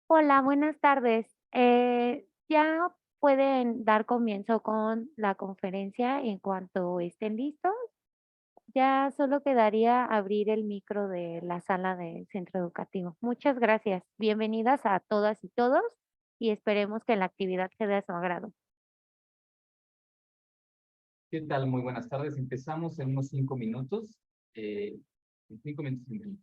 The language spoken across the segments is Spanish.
Hola, buenas tardes. ¿Ya pueden dar comienzo con la conferencia en cuanto estén listos? Ya solo quedaría abrir el micro de la sala del centro educativo. Muchas gracias. Bienvenidas a todas y todos y esperemos que la actividad sea de su agrado. ¿Qué tal? Muy buenas tardes. Empezamos en unos 5 minutos. En 5 minutos.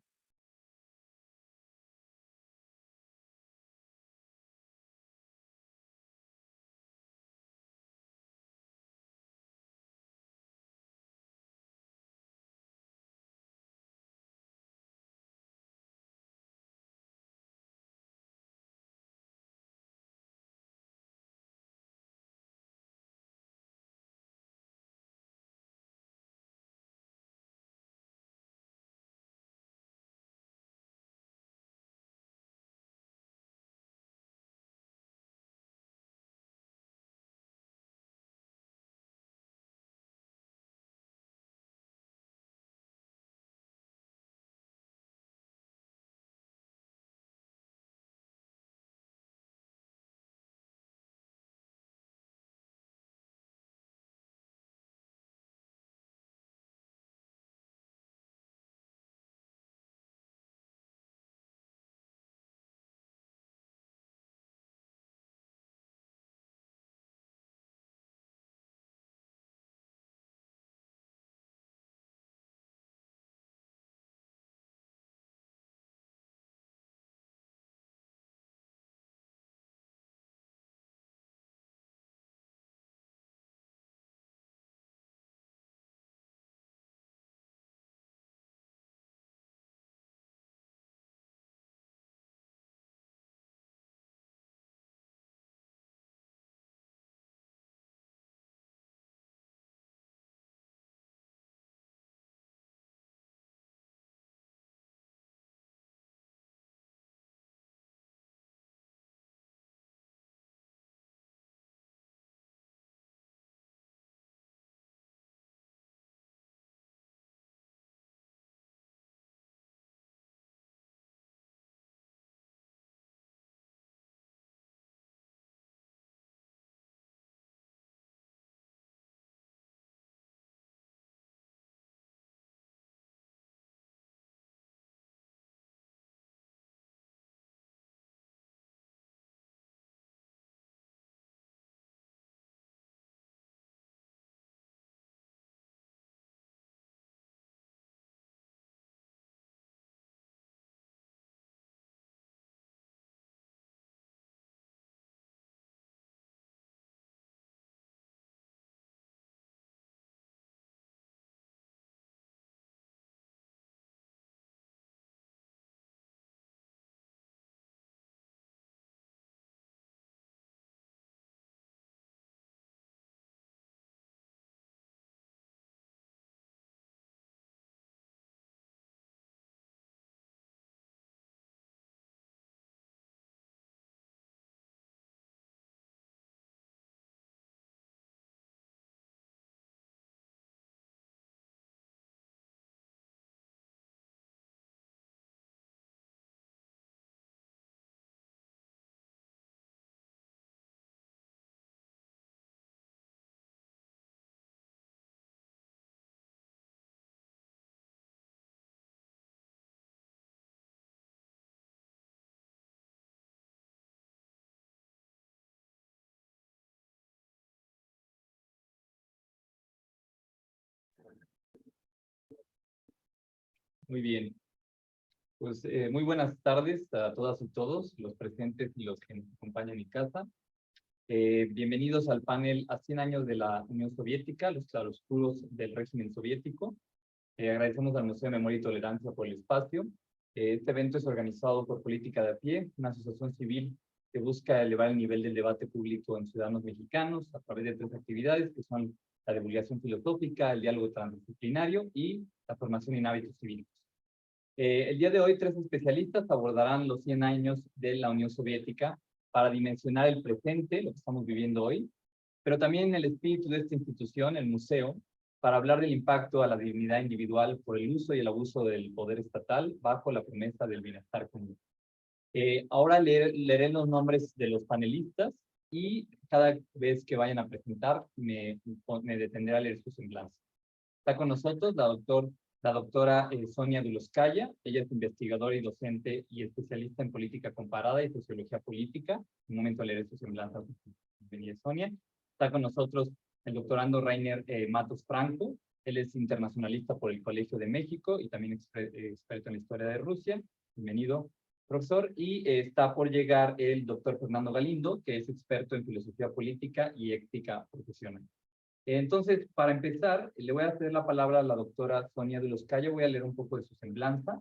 Muy bien. Pues muy buenas tardes a todas y todos, los presentes y los que nos acompañan en casa. Bienvenidos al panel a 100 años de la Unión Soviética, los claroscuros del régimen soviético. Agradecemos al Museo de Memoria y Tolerancia por el espacio. Este evento es organizado por Política de a Pie, una asociación civil que busca elevar el nivel del debate público en ciudadanos mexicanos a través de 3 actividades que son la divulgación filosófica, el diálogo transdisciplinario y la formación en hábitos cívicos. El día de hoy, 3 especialistas abordarán los 100 años de la Unión Soviética para dimensionar el presente, lo que estamos viviendo hoy, pero también el espíritu de esta institución, el museo, para hablar del impacto a la dignidad individual por el uso y el abuso del poder estatal bajo la promesa del bienestar común. Ahora leeré los nombres de los panelistas y cada vez que vayan a presentar me detendré a leer su semblanza. Está con nosotros la doctora Sonia Duloscaya. Ella es investigadora y docente y especialista en política comparada y sociología política. En un momento leeré su semblanza. Bienvenida, Sonia. Está con nosotros el doctorando Rainer Matos Franco. Él es internacionalista por el Colegio de México y también experto en la historia de Rusia. Bienvenido, profesor. Y está por llegar el doctor Fernando Galindo, que es experto en filosofía política y ética profesional. Entonces, para empezar, le voy a hacer la palabra a la doctora Sonia Duloscaya. Voy a leer un poco de su semblanza.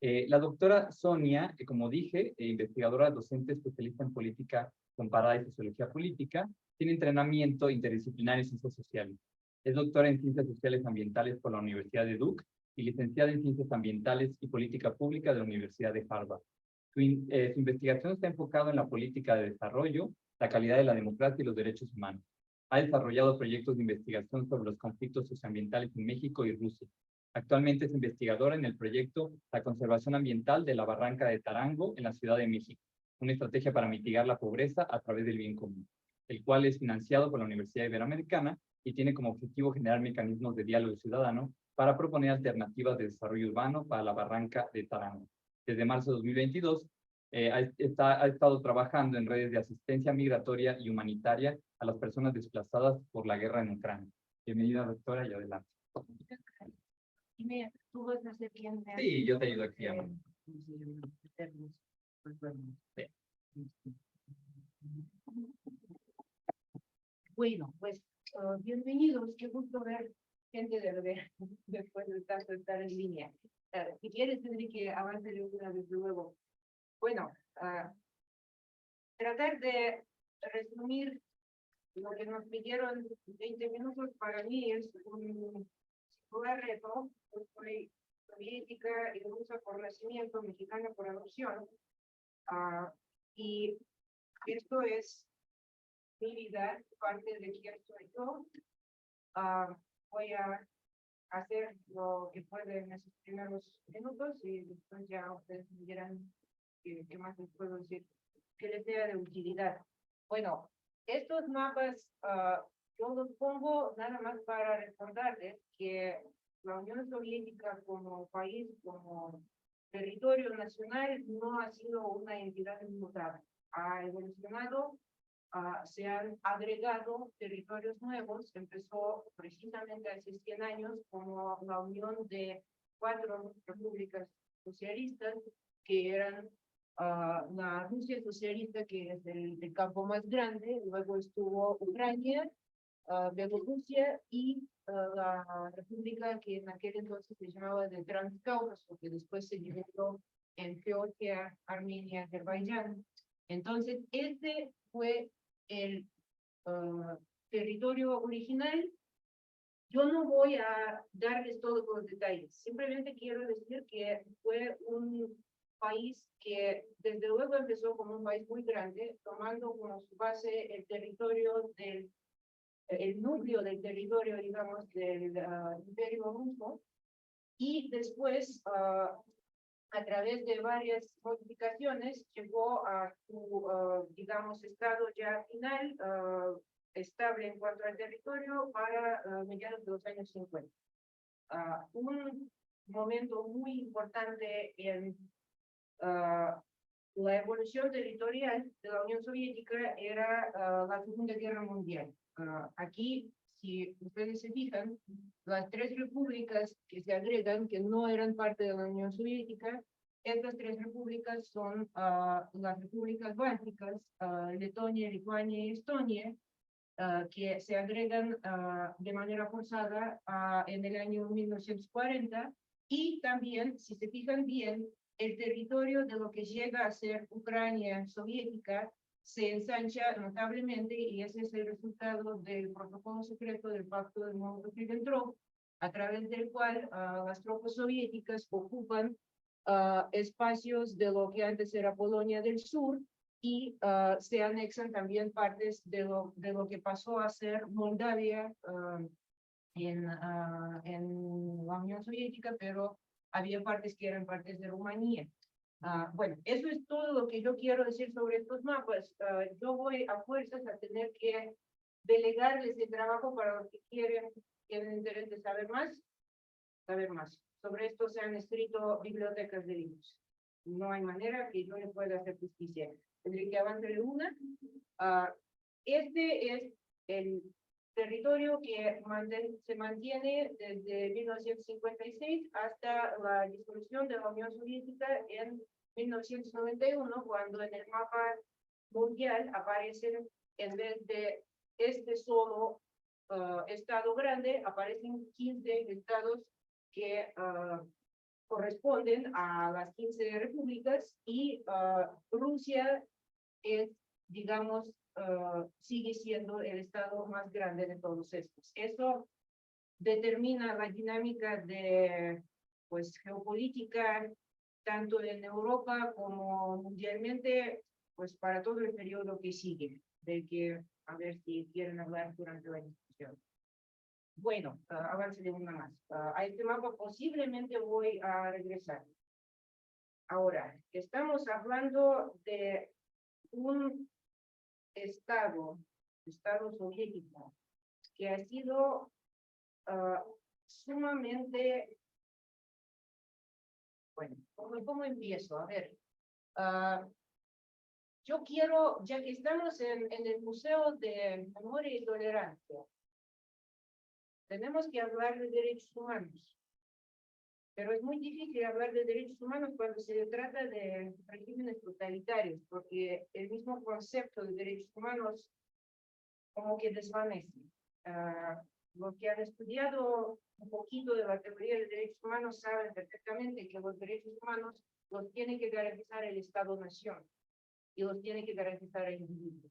La doctora Sonia, como dije, investigadora, docente, especialista en política comparada y sociología política, tiene entrenamiento interdisciplinario en ciencias sociales. Es doctora en ciencias sociales ambientales por la Universidad de Duke y licenciada en ciencias ambientales y política pública de la Universidad de Harvard. Su investigación está enfocada en la política de desarrollo, la calidad de la democracia y los derechos humanos. Ha desarrollado proyectos de investigación sobre los conflictos socioambientales en México y Rusia. Actualmente es investigadora en el proyecto La Conservación Ambiental de la Barranca de Tarango en la Ciudad de México, una estrategia para mitigar la pobreza a través del bien común, el cual es financiado por la Universidad Iberoamericana y tiene como objetivo generar mecanismos de diálogo ciudadano para proponer alternativas de desarrollo urbano para la Barranca de Tarango. Desde marzo de 2022, ha estado trabajando en redes de asistencia migratoria y humanitaria a las personas desplazadas por la guerra en Ucrania. Bienvenida, doctora, y adelante. ¿Tú vas a hacer bien? Sí, yo te ayudo aquí. Sí. Bueno, pues bienvenidos, qué gusto ver gente de ver después de tanto estar en línea. Si quieres, tendré que avanzar una vez luego. Bueno, tratar de resumir lo que nos pidieron 20 minutos para mí es un reto. Yo soy soviética y rusa por nacimiento, mexicana por adopción. Y esto es mi vida, parte de quién soy yo. Voy a hacer lo que pueda en esos primeros minutos y después ya ustedes me dirán qué más les puedo decir que les sea de utilidad. Bueno, estos mapas yo los pongo nada más para recordarles que la Unión Soviética como país, como territorio nacional, no ha sido una entidad inmutable. Ha evolucionado, se han agregado territorios nuevos. Empezó precisamente hace 100 años como la unión de 4 repúblicas socialistas que eran la Rusia socialista, que es el campo más grande, luego estuvo Ucrania, Bielorrusia y la república que en aquel entonces se llamaba de Transcaucaso, que después se dividió en Georgia, Armenia, Azerbaiyán. Entonces, este fue el territorio original. Yo no voy a darles todos los detalles, simplemente quiero decir que fue un país que desde luego empezó como un país muy grande, tomando como su base el territorio el núcleo del territorio, digamos, del Imperio Ruso, y después, a través de varias modificaciones, llegó a su, digamos, estado ya final, estable en cuanto al territorio, para mediados de los años 50. Un momento muy importante en la evolución territorial de la Unión Soviética era la Segunda Guerra Mundial. Aquí, si ustedes se fijan, las 3 repúblicas que se agregan, que no eran parte de la Unión Soviética, estas 3 repúblicas son las repúblicas bálticas, Letonia, Lituania y Estonia, que se agregan de manera forzada en el año 1940, y también, si se fijan bien, el territorio de lo que llega a ser Ucrania soviética se ensancha notablemente, y ese es el resultado del protocolo secreto del Pacto de Molotov-Ribbentrop, a través del cual las tropas soviéticas ocupan espacios de lo que antes era Polonia del Sur, y se anexan también partes de lo que pasó a ser Moldavia en la Unión Soviética, pero había partes que eran partes de Rumanía. Bueno, eso es todo lo que yo quiero decir sobre estos mapas. Yo voy a fuerzas a tener que delegarles el trabajo para los que tienen interés de saber más. Sobre esto se han escrito bibliotecas de libros. No hay manera que yo le pueda hacer justicia. Tendré que avanzar una. Este es el territorio que se mantiene desde 1956 hasta la disolución de la Unión Soviética en 1991, cuando en el mapa mundial aparecen, en vez de este solo estado grande, aparecen 15 estados que corresponden a las 15 repúblicas y Rusia es, digamos, sigue siendo el estado más grande de todos estos. Eso determina la dinámica de, pues, geopolítica, tanto en Europa como mundialmente, pues, para todo el periodo que sigue, de que, a ver si quieren hablar durante la discusión. Bueno, avance de una más. A este mapa posiblemente voy a regresar. Ahora, estamos hablando de un estado soviético, que ha sido sumamente, bueno, ¿cómo empiezo? A ver, yo quiero, ya que estamos en el Museo de Memoria y Tolerancia, tenemos que hablar de derechos humanos. Pero es muy difícil hablar de derechos humanos cuando se trata de regímenes totalitarios, porque el mismo concepto de derechos humanos como que desvanece. Los que han estudiado un poquito de la teoría de derechos humanos saben perfectamente que los derechos humanos los tiene que garantizar el Estado-Nación y los tiene que garantizar a individuos.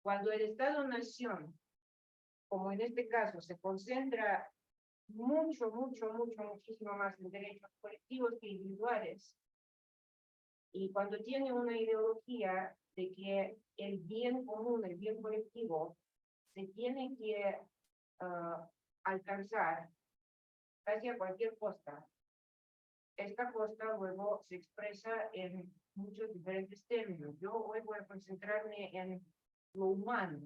Cuando el Estado-Nación, como en este caso, se concentra muchísimo más en derechos colectivos que individuales, y cuando tiene una ideología de que el bien común, el bien colectivo, se tiene que alcanzar casi a cualquier costa, esta costa luego se expresa en muchos diferentes términos. Yo hoy voy a concentrarme en lo humano,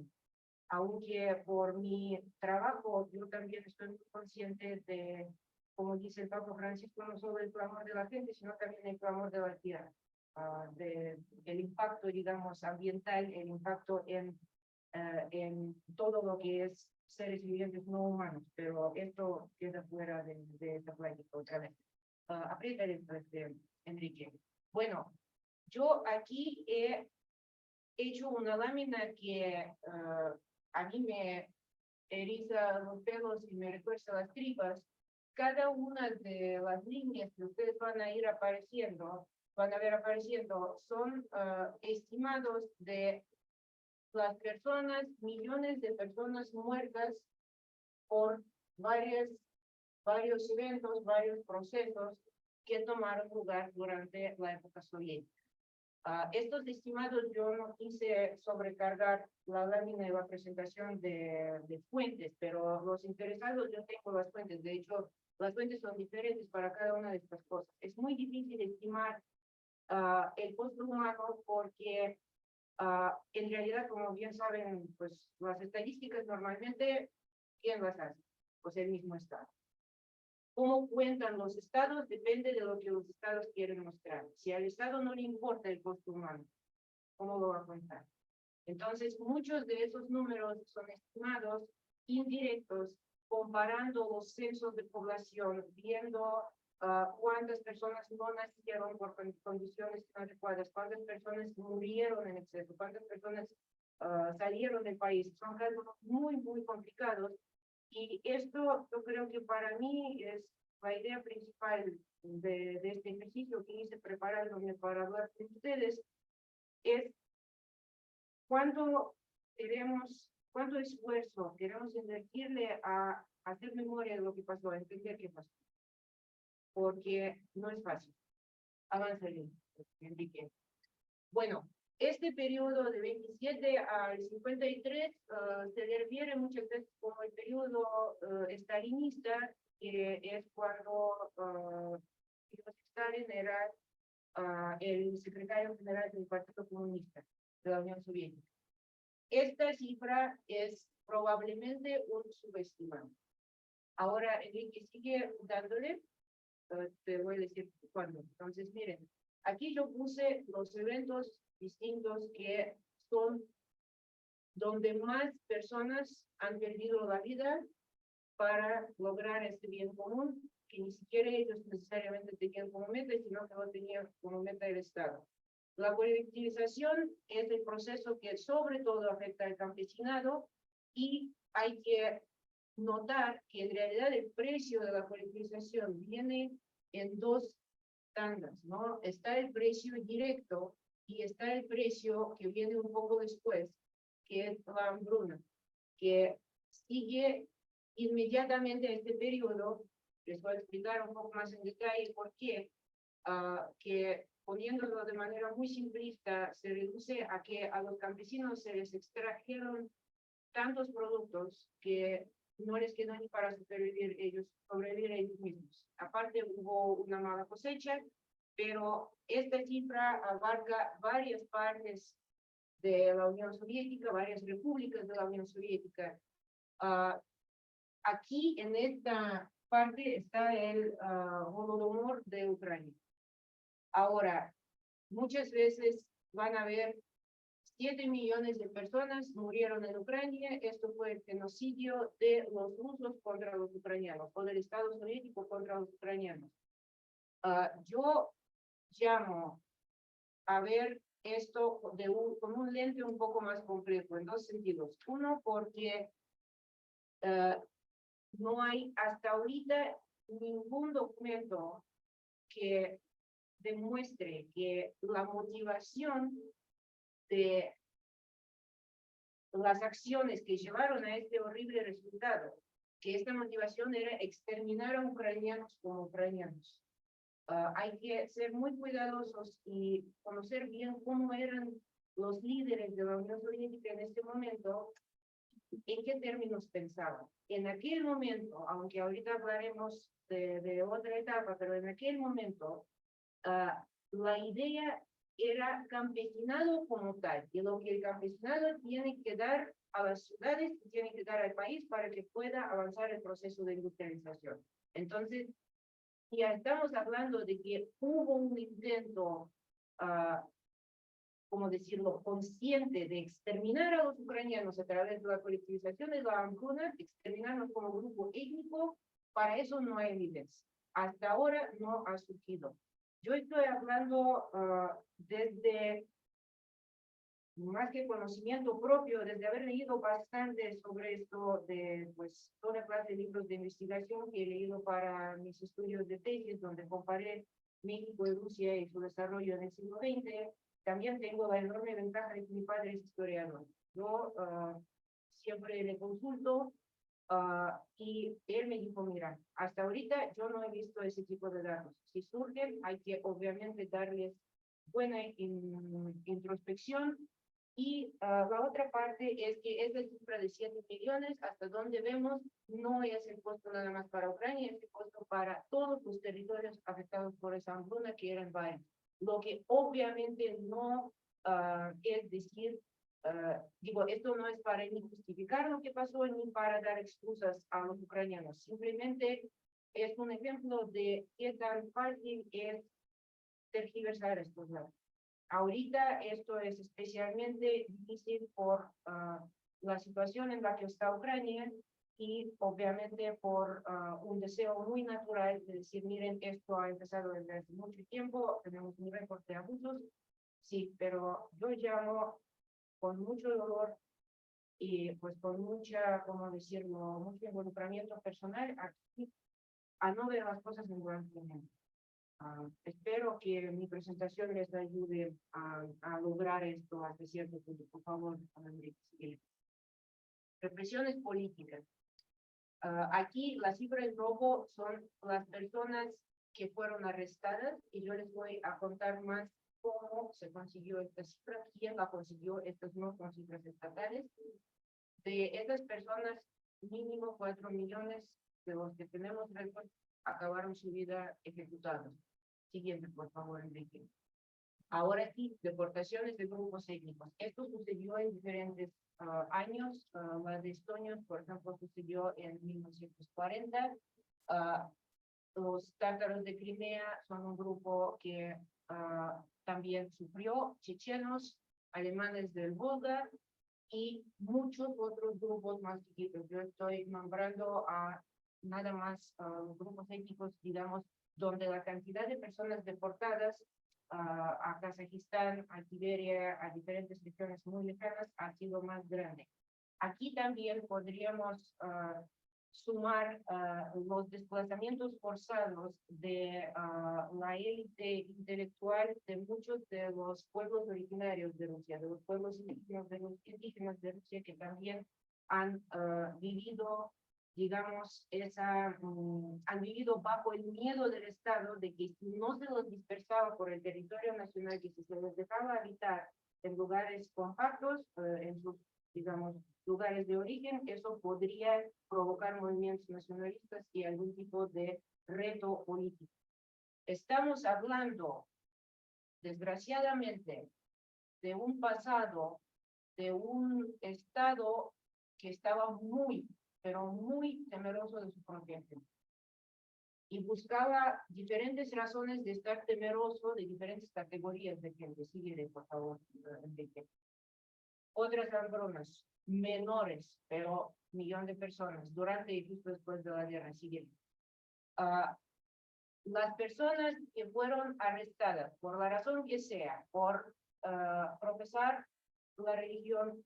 aunque por mi trabajo yo también estoy muy consciente de, como dice el Papa Francisco, no solo el clamor de la gente, sino también el clamor de la tierra, el impacto, digamos, ambiental, el impacto en todo lo que es seres vivientes no humanos, pero esto queda fuera de esta plática otra vez. Aprieta esto, Enrique. Bueno, yo aquí he hecho una lámina que a mí me eriza los pelos y me refuerza las tripas. Cada una de las líneas que ustedes van a ver apareciendo, son estimados de las personas, millones de personas muertas por varios eventos, varios procesos que tomaron lugar durante la época soviética. Estos estimados yo no quise sobrecargar la lámina de la presentación de fuentes, pero los interesados yo tengo las fuentes. De hecho, las fuentes son diferentes para cada una de estas cosas. Es muy difícil estimar el costo humano porque en realidad, como bien saben, pues las estadísticas normalmente, ¿quién las hace? Pues el mismo Estado. Cómo cuentan los estados depende de lo que los estados quieren mostrar. Si al Estado no le importa el costo humano, ¿cómo lo va a contar? Entonces, muchos de esos números son estimados indirectos, comparando los censos de población, viendo cuántas personas no nacieron por condiciones inadecuadas, cuántas personas murieron en exceso, cuántas personas salieron del país. Son cálculos muy complicados. Y esto yo creo que para mí es la idea principal de este ejercicio que hice preparándome para hablar con ustedes, es cuánto esfuerzo queremos invertirle a hacer memoria de lo que pasó, a entender qué pasó. Porque no es fácil. Avanza bien, Enrique. Bueno, este periodo de 27 al 53 se refiere muchas veces como el periodo stalinista, que es cuando Stalin era el secretario general del Partido Comunista de la Unión Soviética. Esta cifra es probablemente un subestimado. Ahora, Enrique sigue dándole, te voy a decir cuándo. Entonces, miren, aquí yo puse los eventos distintos que son donde más personas han perdido la vida para lograr este bien común, que ni siquiera ellos necesariamente tenían como meta, sino que lo tenían como meta el Estado. La colectivización es el proceso que sobre todo afecta al campesinado y hay que notar que en realidad el precio de la colectivización viene en dos tandas, ¿no? Está el precio directo y está el precio que viene un poco después, que es la hambruna, que sigue inmediatamente a este periodo. Les voy a explicar un poco más en detalle por qué, que poniéndolo de manera muy simplista, se reduce a que a los campesinos se les extrajeron tantos productos que no les quedó ni para sobrevivir ellos mismos. Aparte hubo una mala cosecha, pero esta cifra abarca varias partes de la Unión Soviética, varias repúblicas de la Unión Soviética. Aquí en esta parte está el Holodomor de Ucrania. Ahora, muchas veces van a ver 7 millones de personas murieron en Ucrania. Esto fue el genocidio de los rusos contra los ucranianos, o del Estado soviético contra los ucranianos. Yo llamo a ver esto con un lente un poco más complejo, en dos sentidos. Uno, porque no hay hasta ahorita ningún documento que demuestre que la motivación de las acciones que llevaron a este horrible resultado, que esta motivación era exterminar a ucranianos como ucranianos. Hay que ser muy cuidadosos y conocer bien cómo eran los líderes de la Unión Soviética en este momento, en qué términos pensaban. En aquel momento, aunque ahorita hablaremos de otra etapa, pero en aquel momento, la idea era campesinado como tal, y lo que el campesinado tiene que dar a las ciudades y tiene que dar al país para que pueda avanzar el proceso de industrialización. Entonces, ya estamos hablando de que hubo un intento, como decirlo, consciente de exterminar a los ucranianos a través de la colectivización de la hambruna, exterminarlos como grupo étnico. Para eso no hay evidencia. Hasta ahora no ha surgido. Yo estoy hablando desde, más que conocimiento propio, desde haber leído bastante sobre esto, de pues toda clase de libros de investigación que he leído para mis estudios de tesis, donde comparé México y Rusia y su desarrollo en el siglo XX. También tengo la enorme ventaja de que mi padre es historiador. Yo siempre le consulto y él me dijo, mira, hasta ahorita yo no he visto ese tipo de datos. Si surgen, hay que obviamente darles buena introspección. Y la otra parte es que esa cifra de 7 millones, hasta donde vemos, no es el costo nada más para Ucrania, es el costo para todos los territorios afectados por esa hambruna, que eran varios. Lo que obviamente no es decir, digo, esto no es para ni justificar lo que pasó ni para dar excusas a los ucranianos. Simplemente es un ejemplo de qué tan fácil es tergiversar estos datos. Ahorita esto es especialmente difícil por la situación en la que está Ucrania y obviamente por un deseo muy natural de decir, miren, esto ha empezado desde hace mucho tiempo, tenemos un récord de abusos. Sí, pero yo llamo con mucho dolor y pues con mucha, ¿cómo decirlo?, mucho involucramiento personal aquí a no ver las cosas en blanco y negro. Espero que mi presentación les ayude a lograr esto hasta cierto punto. Por favor, Enrique. Represiones políticas. Aquí la cifra en rojo son las personas que fueron arrestadas y yo les voy a contar más cómo se consiguió esta cifra, quién la consiguió, estas no son cifras estatales. De estas personas, mínimo 4 millones de los que tenemos récord acabaron su vida ejecutados. Siguiente, por favor, Enrique. Ahora sí, deportaciones de grupos étnicos. Esto sucedió en diferentes años. La de Estonia, por ejemplo, sucedió en 1940. ah, los tártaros de Crimea son un grupo que también sufrió, chechenos, alemanes del Volga y muchos otros grupos más chiquitos. Yo estoy nombrando a nada más los grupos étnicos, digamos, donde la cantidad de personas deportadas a Kazajistán, a Siberia, a diferentes regiones muy lejanas ha sido más grande. Aquí también podríamos sumar los desplazamientos forzados de la élite intelectual de muchos de los pueblos originarios de Rusia, de los pueblos indígenas de Rusia que también han vivido, digamos, han vivido bajo el miedo del Estado de que si no se los dispersaba por el territorio nacional, que si se les dejaba habitar en lugares compactos, en sus, digamos, lugares de origen, eso podría provocar movimientos nacionalistas y algún tipo de reto político. Estamos hablando, desgraciadamente, de un pasado, de un Estado que estaba muy, pero muy temeroso de su propia gente. Y buscaba diferentes razones de estar temeroso de diferentes categorías de gente. Síguele, por favor, Enrique. Otras hambrunas menores, pero millón de personas durante y justo después de la guerra civil. Las personas que fueron arrestadas por la razón que sea, por profesar la religión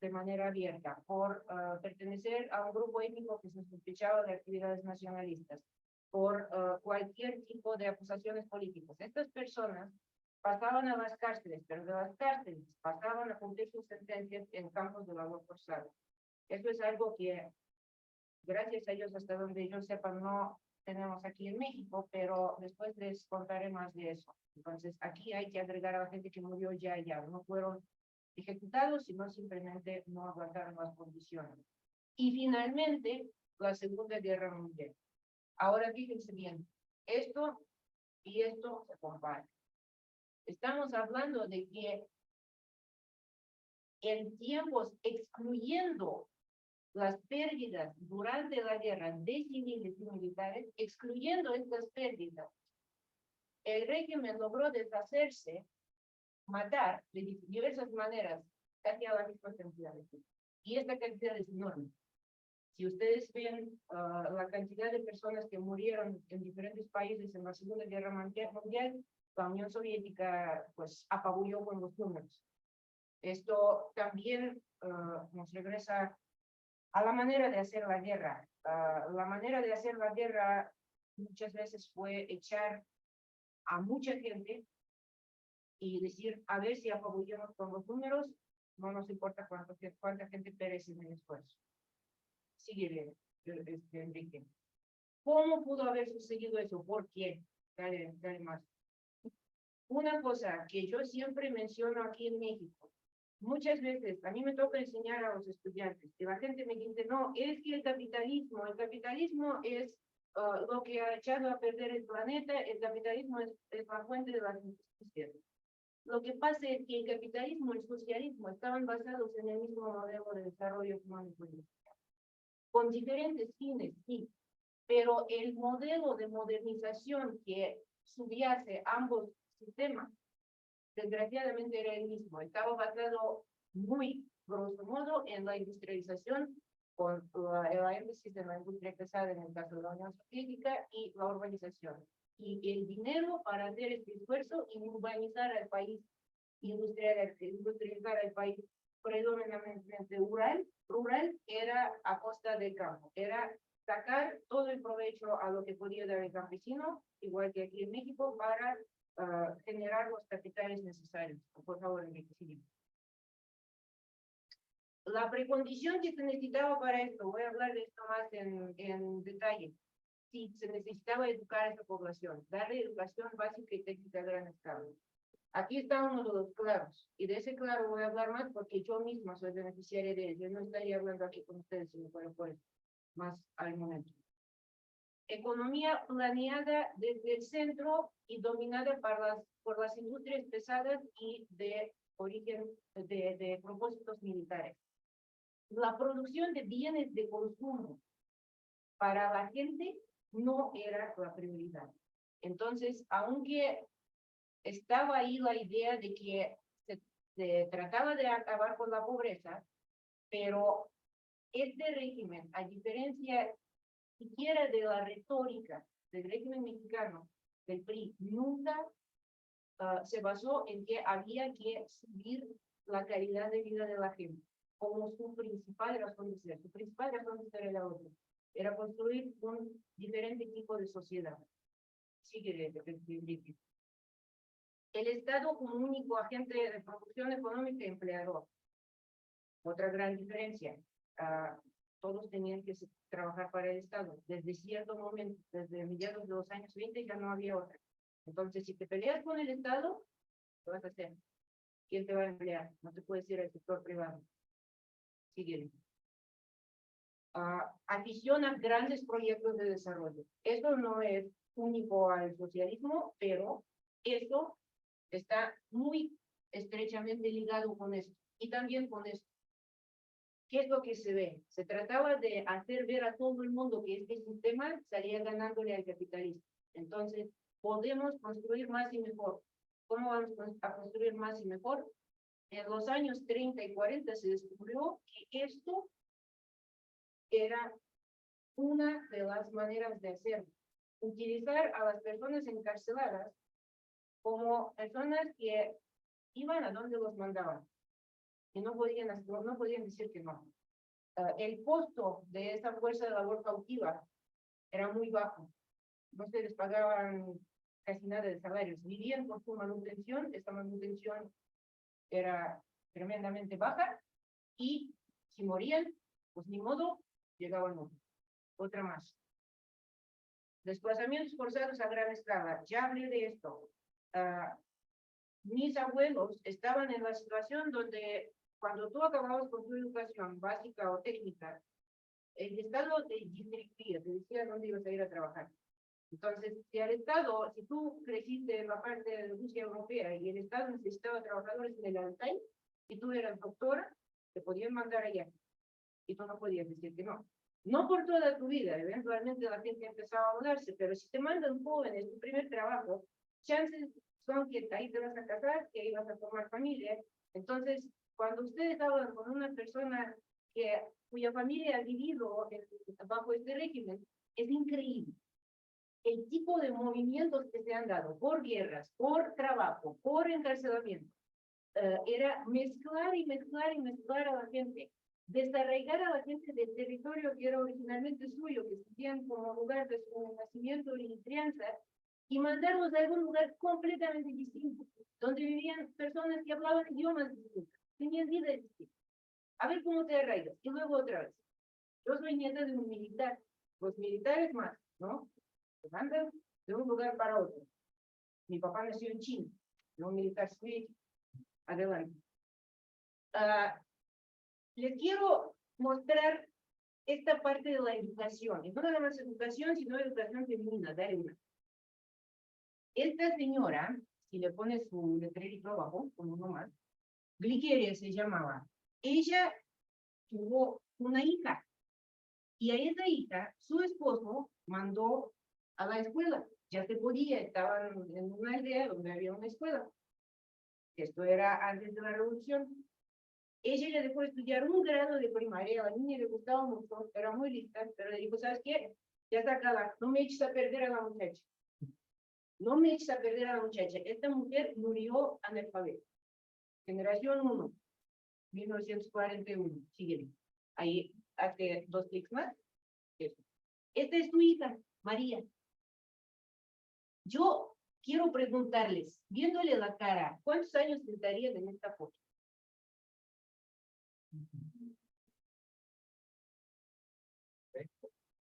de manera abierta, por pertenecer a un grupo étnico que se sospechaba de actividades nacionalistas, por cualquier tipo de acusaciones políticas. Estas personas pasaban a las cárceles, pero de las cárceles pasaban a cumplir sus sentencias en campos de labor forzada. Esto es algo que, gracias a ellos, hasta donde yo sepa, no tenemos aquí en México, pero después les contaré más de eso. Entonces, aquí hay que agregar a la gente que murió ya, no fueron ejecutados, sino simplemente no aguantaron las condiciones. Y finalmente, la Segunda Guerra Mundial. Ahora fíjense bien, esto y esto se comparan. Estamos hablando de que en tiempos excluyendo las pérdidas durante la guerra de civiles y militares, excluyendo estas pérdidas, el régimen logró deshacerse, matar de diversas maneras, casi a la misma cantidad de gente. Y esta cantidad es enorme. Si ustedes ven la cantidad de personas que murieron en diferentes países en la Segunda Guerra Mundial, la Unión Soviética pues apabulló con los números. Esto también nos regresa a la manera de hacer la guerra. La manera de hacer la guerra muchas veces fue echar a mucha gente y decir, a ver si apabullamos con los números, no nos importa cuánta gente perece en el esfuerzo. Síguele, Enrique. ¿Cómo pudo haber sucedido eso? ¿Por qué? Dale más. Una cosa que yo siempre menciono aquí en México, muchas veces a mí me toca enseñar a los estudiantes, que la gente me dice, no, es que el capitalismo es lo que ha echado a perder el planeta, el capitalismo es la fuente de las injusticias. Lo que pasa es que el capitalismo y el socialismo estaban basados en el mismo modelo de desarrollo económico y con diferentes fines, sí, pero el modelo de modernización que subyace ambos sistemas, desgraciadamente era el mismo. Estaba basado muy, grosso modo, en la industrialización, con el énfasis de la industria pesada en el caso de la Unión Soviética y la urbanización. Y el dinero para hacer este esfuerzo y urbanizar al país, industrializar al país predominantemente rural era a costa del campo, era sacar todo el provecho a lo que podía dar el campesino, igual que aquí en México, para generar los capitales necesarios. Por favor, Enrique, sigue. La precondición que se necesitaba para esto, voy a hablar de esto más en detalle. Sí, se necesitaba educar a esa población, darle educación básica y técnica a gran escala. Aquí está uno de los claros, y de ese claro voy a hablar más porque yo misma soy beneficiaria de él. Yo no estaría hablando aquí con ustedes si no fuera por eso, más al momento. economía planeada desde el centro y dominada por las industrias pesadas y de origen de propósitos militares. La producción de bienes de consumo para la gente no era la prioridad. Entonces, aunque estaba ahí la idea de que se trataba de acabar con la pobreza, pero este régimen, a diferencia siquiera de la retórica del régimen mexicano, del PRI, nunca se basó en que había que subir la calidad de vida de la gente como su principal razón de ser. Su principal razón de ser era otra. Era construir un diferente tipo de sociedad. Sigue el Estado como único agente de producción económica y empleador. Otra gran diferencia. Todos tenían que trabajar para el Estado. Desde cierto momento, desde mediados de los años 20, ya no había otra. Entonces, si te peleas con el Estado, ¿qué vas a hacer? ¿Quién te va a emplear? No te puedes ir al sector privado. Sigue. Aficiona grandes proyectos de desarrollo. Eso no es único al socialismo, pero eso está muy estrechamente ligado con esto. Y también con esto. ¿Qué es lo que se ve? Se trataba de hacer ver a todo el mundo que este sistema salía ganándole al capitalismo. Entonces, podemos construir más y mejor. ¿Cómo vamos a construir más y mejor? En los años 30 y 40 se descubrió que esto era una de las maneras de hacerlo. Utilizar a las personas encarceladas como personas que iban a donde los mandaban y no podían decir que no. El costo de esa fuerza de labor cautiva era muy bajo. No se les pagaban casi nada de salarios. Vivían por su manutención. Esta manutención era tremendamente baja y si morían, pues ni modo, llegaban otros. Otra más. Desplazamientos forzados a gran escala. Ya hablé de esto. Mis abuelos estaban en la situación donde cuando tú acababas con tu educación básica o técnica, el Estado te distribuía, te decía dónde ibas a ir a trabajar. Entonces, si tú creciste en la parte de Rusia europea y el Estado necesitaba trabajadores en el Altai, y tú eras doctora, te podían mandar allá. Y tú no podías decir que no. No por toda tu vida, eventualmente la gente empezaba a mudarse, pero si te mandan joven en tu primer trabajo, chances son que ahí te vas a casar, que ahí vas a formar familia. Entonces, cuando ustedes hablan con una persona cuya familia ha vivido bajo este régimen, es increíble. El tipo de movimientos que se han dado por guerras, por trabajo, por encarcelamiento, era mezclar y mezclar y mezclar a la gente, desarraigar a la gente del territorio que era originalmente suyo, que sentían como lugar de su nacimiento y crianza, y mandarlos a algún lugar completamente distinto, donde vivían personas que hablaban idiomas distintos, tenían vidas distintas. A ver cómo te arraigas. Y luego otra vez. Yo soy nieta de un militar. Los militares más, ¿no? Se mandan de un lugar para otro. Mi papá nació en China, de un militar civil. Adelante. Les quiero mostrar esta parte de la educación. Y no nada más educación, sino educación femenina. Dale una. Esta señora, si le pone su letrerito abajo, con uno más, Glikeria se llamaba. Ella tuvo una hija. Y a esa hija, su esposo mandó a la escuela. Ya se podía, estaban en una aldea donde había una escuela. Esto era antes de la revolución. Ella le dejó estudiar un grado de primaria, a la niña le gustaba mucho, era muy lista, pero le dijo, ¿sabes qué? Ya está acá, no me eches a perder a la muchacha. No me eches a perder a la muchacha. Esta mujer murió analfabeta. Generación 1, 1941. Sigue. Ahí hace 2 clics más. Eso. Esta es tu hija, María. Yo quiero preguntarles, viéndole la cara, ¿cuántos años estarían en esta foto?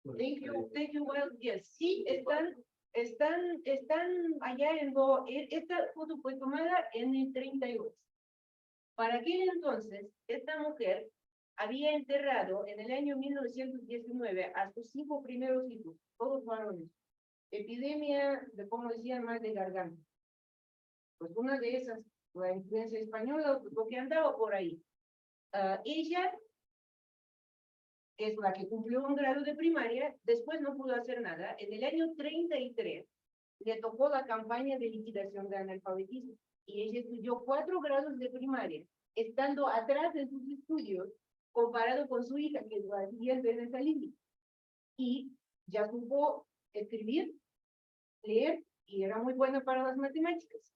Thank you, well, yes. Sí, están allá esta foto fue tomada en el 38. Para aquel entonces, esta mujer había enterrado en el año 1919 a sus 5 primeros hijos, todos varones. Epidemia de, como decían, mal de garganta. Pues una de esas, la influencia española, lo que andaba por ahí. Ella es la que cumplió un grado de primaria, después no pudo hacer nada. En el año 33 le tocó la campaña de liquidación de analfabetismo y ella estudió 4 grados de primaria, estando atrás en sus estudios comparado con su hija, que es la siguiente en esa línea. Y ya supo escribir, leer, y era muy buena para las matemáticas.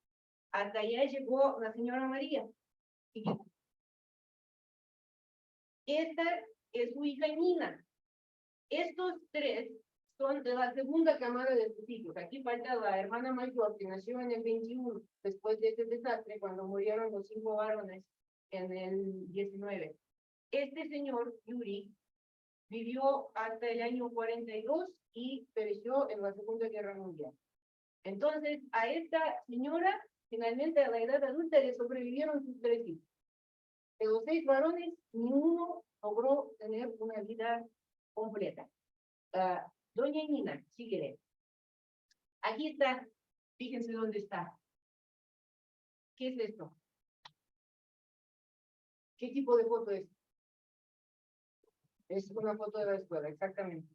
Hasta allá llegó la señora María. Esta es su hija Nina. Estos 3 son de la segunda camada de sus hijos. Aquí falta la hermana mayor, que nació en el 21, después de este desastre, cuando murieron los 5 varones en el 19. Este señor, Yuri, vivió hasta el año 42 y pereció en la Segunda Guerra Mundial. Entonces, a esta señora, finalmente a la edad adulta, le sobrevivieron sus 3 hijos. De los 6 varones, ni uno logró tener una vida completa. Doña Nina, síguele. Aquí está. Fíjense dónde está. ¿Qué es esto? ¿Qué tipo de foto es? Es una foto de la escuela, exactamente.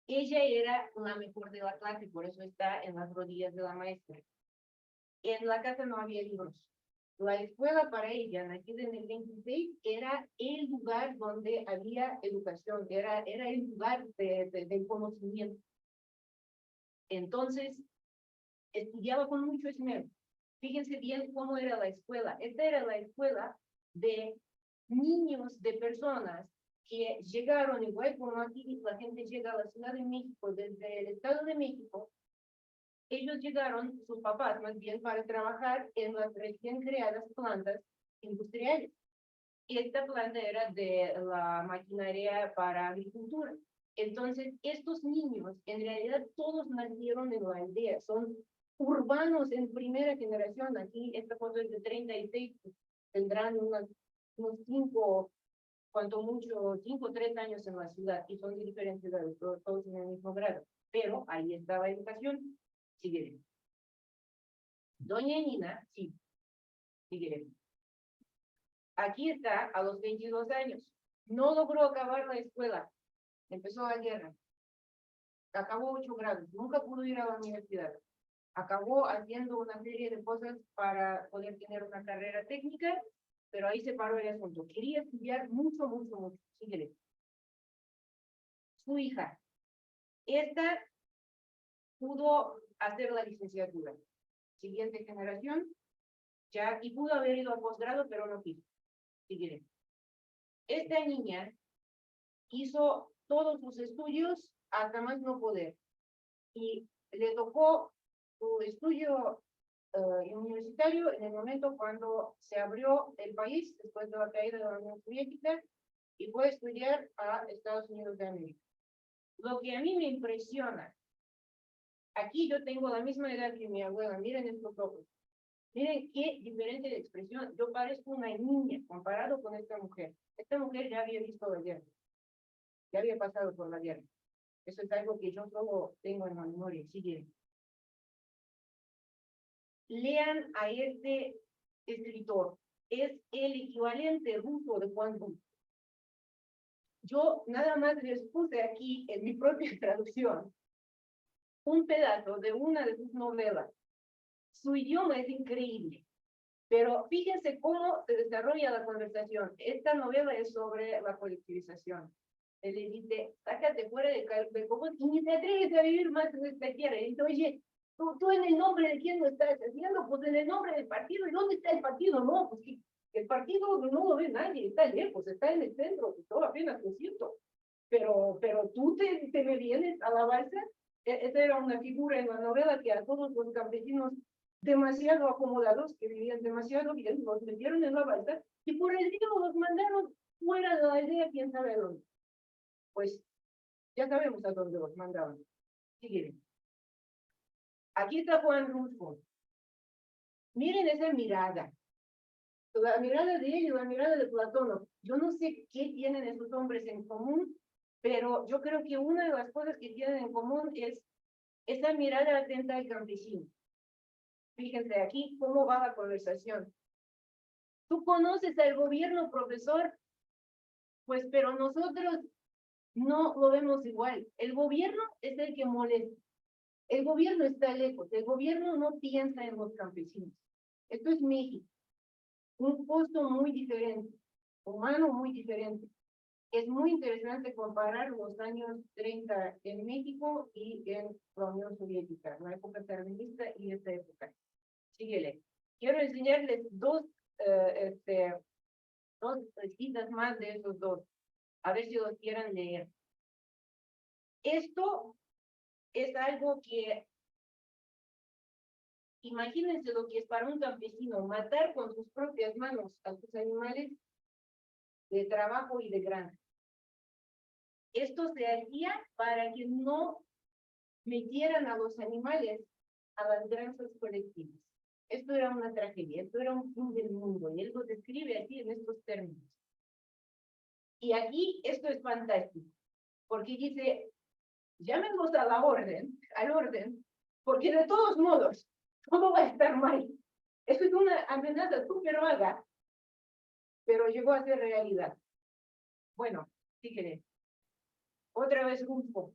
Ella era la mejor de la clase, por eso está en las rodillas de la maestra. En la casa no había libros. La escuela para ella, nacida en el 26, era el lugar donde había educación, era el lugar del conocimiento. Entonces, estudiaba con mucho esmero. Fíjense bien cómo era la escuela. Esta era la escuela de niños, de personas que llegaron, igual como aquí la gente llega a la Ciudad de México desde el Estado de México. Ellos llegaron, sus papás más bien, para trabajar en las recién creadas plantas industriales. Y esta planta era de la maquinaria para agricultura. Entonces, estos niños, en realidad, todos nacieron en la aldea, son urbanos en primera generación. Aquí, esta foto es de 36, tendrán unos 5, cuanto mucho, 5 o 3 años en la ciudad, y son de diferentes edades, todos en el mismo grado. Pero ahí estaba educación. Sigue. Doña Nina, sí, sigue. Aquí está, a los 22 años. No logró acabar la escuela. Empezó la guerra. Acabó 8 grados. Nunca pudo ir a la universidad. Acabó haciendo una serie de cosas para poder tener una carrera técnica, pero ahí se paró el asunto. Quería estudiar mucho, mucho, mucho. Síguele. Su hija. Esta pudo hacer la licenciatura. Siguiente generación. Ya, y pudo haber ido al posgrado, pero no quiso. Síguele. Esta niña hizo todos sus estudios hasta más no poder. Y le tocó su estudio universitario en el momento cuando se abrió el país después de la caída de la Unión Soviética y fue a estudiar a Estados Unidos de América. Lo que a mí me impresiona, aquí yo tengo la misma edad que mi abuela, miren estos ojos. Miren qué diferente de expresión. Yo parezco una niña comparado con esta mujer. Esta mujer ya había visto la guerra. Ya había pasado por la guerra. Eso es algo que yo solo tengo en la memoria. Sigue. Lean a este escritor. Es el equivalente ruso de Juan Rulfo. Yo nada más les puse aquí en mi propia traducción un pedazo de una de sus novelas. Su idioma es increíble, pero fíjense cómo se desarrolla la conversación. Esta novela es sobre la colectivización. Él le dice, sácate fuera de Cobol y ni te atreves a vivir más en esta tierra. Y dice, oye, ¿tú en el nombre de quién lo estás haciendo? Pues en el nombre del partido. ¿Y dónde está el partido? No, pues que el partido no lo ve nadie, está lejos, está en el centro, que todo apenas lo siento. Pero tú te me vienes a la balsa. Esa era una figura en la novela que a todos los campesinos demasiado acomodados, que vivían demasiado bien, los metieron en la balsa y por el río los mandaron fuera de la aldea, quién sabe dónde. Pues ya sabemos a dónde los mandaban. Sigue. Aquí está Juan Rulfo. Miren esa mirada. La mirada de él y la mirada de Platón. Yo no sé qué tienen esos hombres en común, pero yo creo que una de las cosas que tienen en común es esa mirada atenta al campesino. Fíjense aquí cómo va la conversación. Tú conoces al gobierno, profesor, pues, pero nosotros no lo vemos igual. El gobierno es el que molesta. El gobierno está lejos. El gobierno no piensa en los campesinos. Esto es México. Un costo muy diferente, humano muy diferente. Es muy interesante comparar los años 30 en México y en la Unión Soviética, la época terminista y esta época. Síguele. Quiero enseñarles dos citas más de esos dos, a ver si los quieren leer. Esto es algo que, imagínense lo que es para un campesino, matar con sus propias manos a sus animales de trabajo y de granja. Esto se hacía para que no metieran a los animales a las granjas colectivas. Esto era una tragedia, esto era un fin del mundo, y él lo describe aquí en estos términos. Y aquí esto es fantástico, porque dice, llámenlos a la orden, al orden, porque de todos modos, todo va a estar mal. Esto es una amenaza súper vaga, pero llegó a ser realidad. Bueno, síguele. Otra vez Rufo.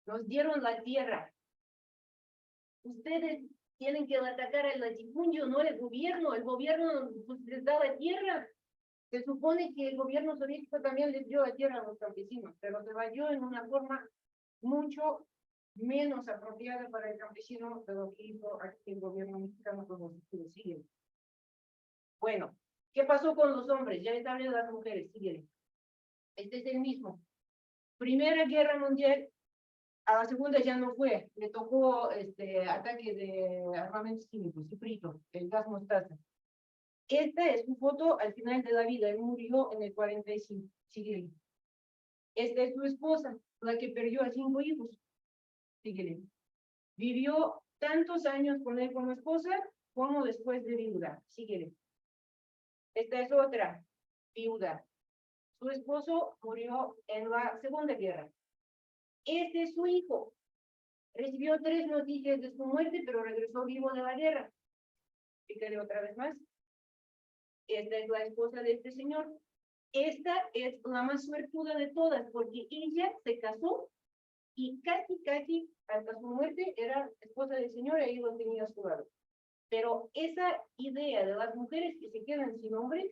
Nos dieron la tierra. Ustedes tienen que atacar al latifundio, no el gobierno. El gobierno pues, les da la tierra. Se supone que el gobierno soviético también les dio la tierra a los campesinos, pero se la dio en una forma mucho menos apropiada para el campesino de lo que hizo aquí el gobierno mexicano con los que siguen. Bueno, ¿qué pasó con los hombres? Ya les hablé de las mujeres, siguen. Este es el mismo. Primera Guerra Mundial, a la segunda ya no fue, le tocó ataque de armamentos químicos, ciprito, el gas mostaza. Esta es su foto al final de la vida, él murió en el 45, síguele. Esta es su esposa, la que perdió a 5 hijos, síguele. Vivió tantos años con él como esposa, como después de viuda, síguele. Esta es otra, viuda. Su esposo murió en la Segunda Guerra. Este es su hijo. Recibió 3 noticias de su muerte, pero regresó vivo de la guerra. Fíjate otra vez más. Esta es la esposa de este señor. Esta es la más suertuda de todas, porque ella se casó y casi hasta su muerte era esposa del señor y ahí lo tenía a su lado. Pero esa idea de las mujeres que se quedan sin hombres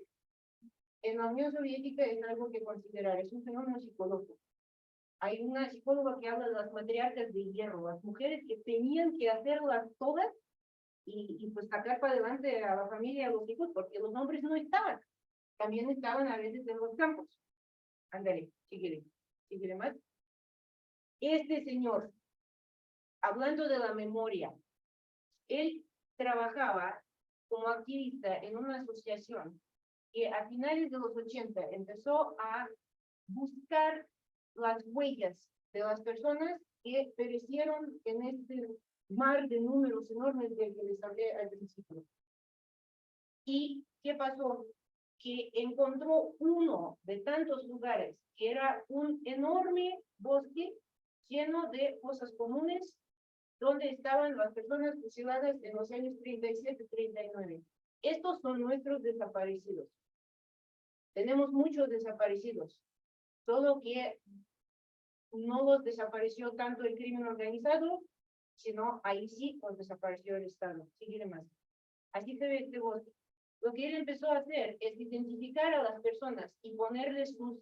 en la Unión Soviética es algo que considerar, es un fenómeno psicológico. Hay una psicóloga que habla de las matriarcas de hierro, las mujeres que tenían que hacerlas todas y pues sacar para adelante a la familia, a los hijos, porque los hombres no estaban. También estaban a veces en los campos. Ándale, síguele más. Este señor, hablando de la memoria, él trabajaba como activista en una asociación que a finales de los 80 empezó a buscar las huellas de las personas que perecieron en este mar de números enormes del que les hablé al principio. ¿Y qué pasó? Que encontró uno de tantos lugares, que era un enorme bosque lleno de fosas comunes, donde estaban las personas fusiladas en los años 37-39. Estos son nuestros desaparecidos. Tenemos muchos desaparecidos, solo que no los desapareció tanto el crimen organizado, sino ahí sí los desapareció el Estado. Sigue más. Así se ve este bosque. Lo que él empezó a hacer es identificar a las personas y ponerles sus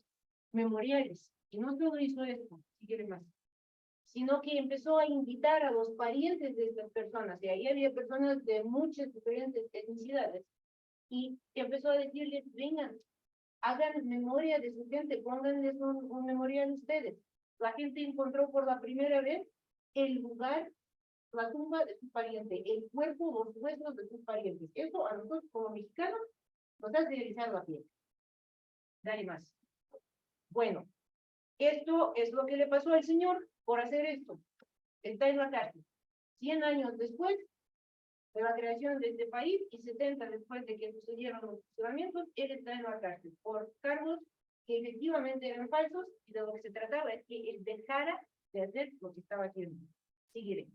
memoriales. Y no solo hizo esto, sigue más, sino que empezó a invitar a los parientes de estas personas, y ahí había personas de muchas diferentes etnicidades, y empezó a decirles, vengan, hagan memoria de su gente, pónganles un memorial ustedes. La gente encontró por la primera vez el lugar, la tumba de su pariente, el cuerpo, los huesos de sus parientes. Eso a nosotros como mexicanos nos hace erizar la piel. Dale más. Bueno, esto es lo que le pasó al señor por hacer esto. Está en la cárcel. 100 años después, de la creación de este país y 70 después de que sucedieron los fusilamientos, él está en la cárcel por cargos que efectivamente eran falsos y de lo que se trataba es que él dejara de hacer lo que estaba haciendo. Seguiré.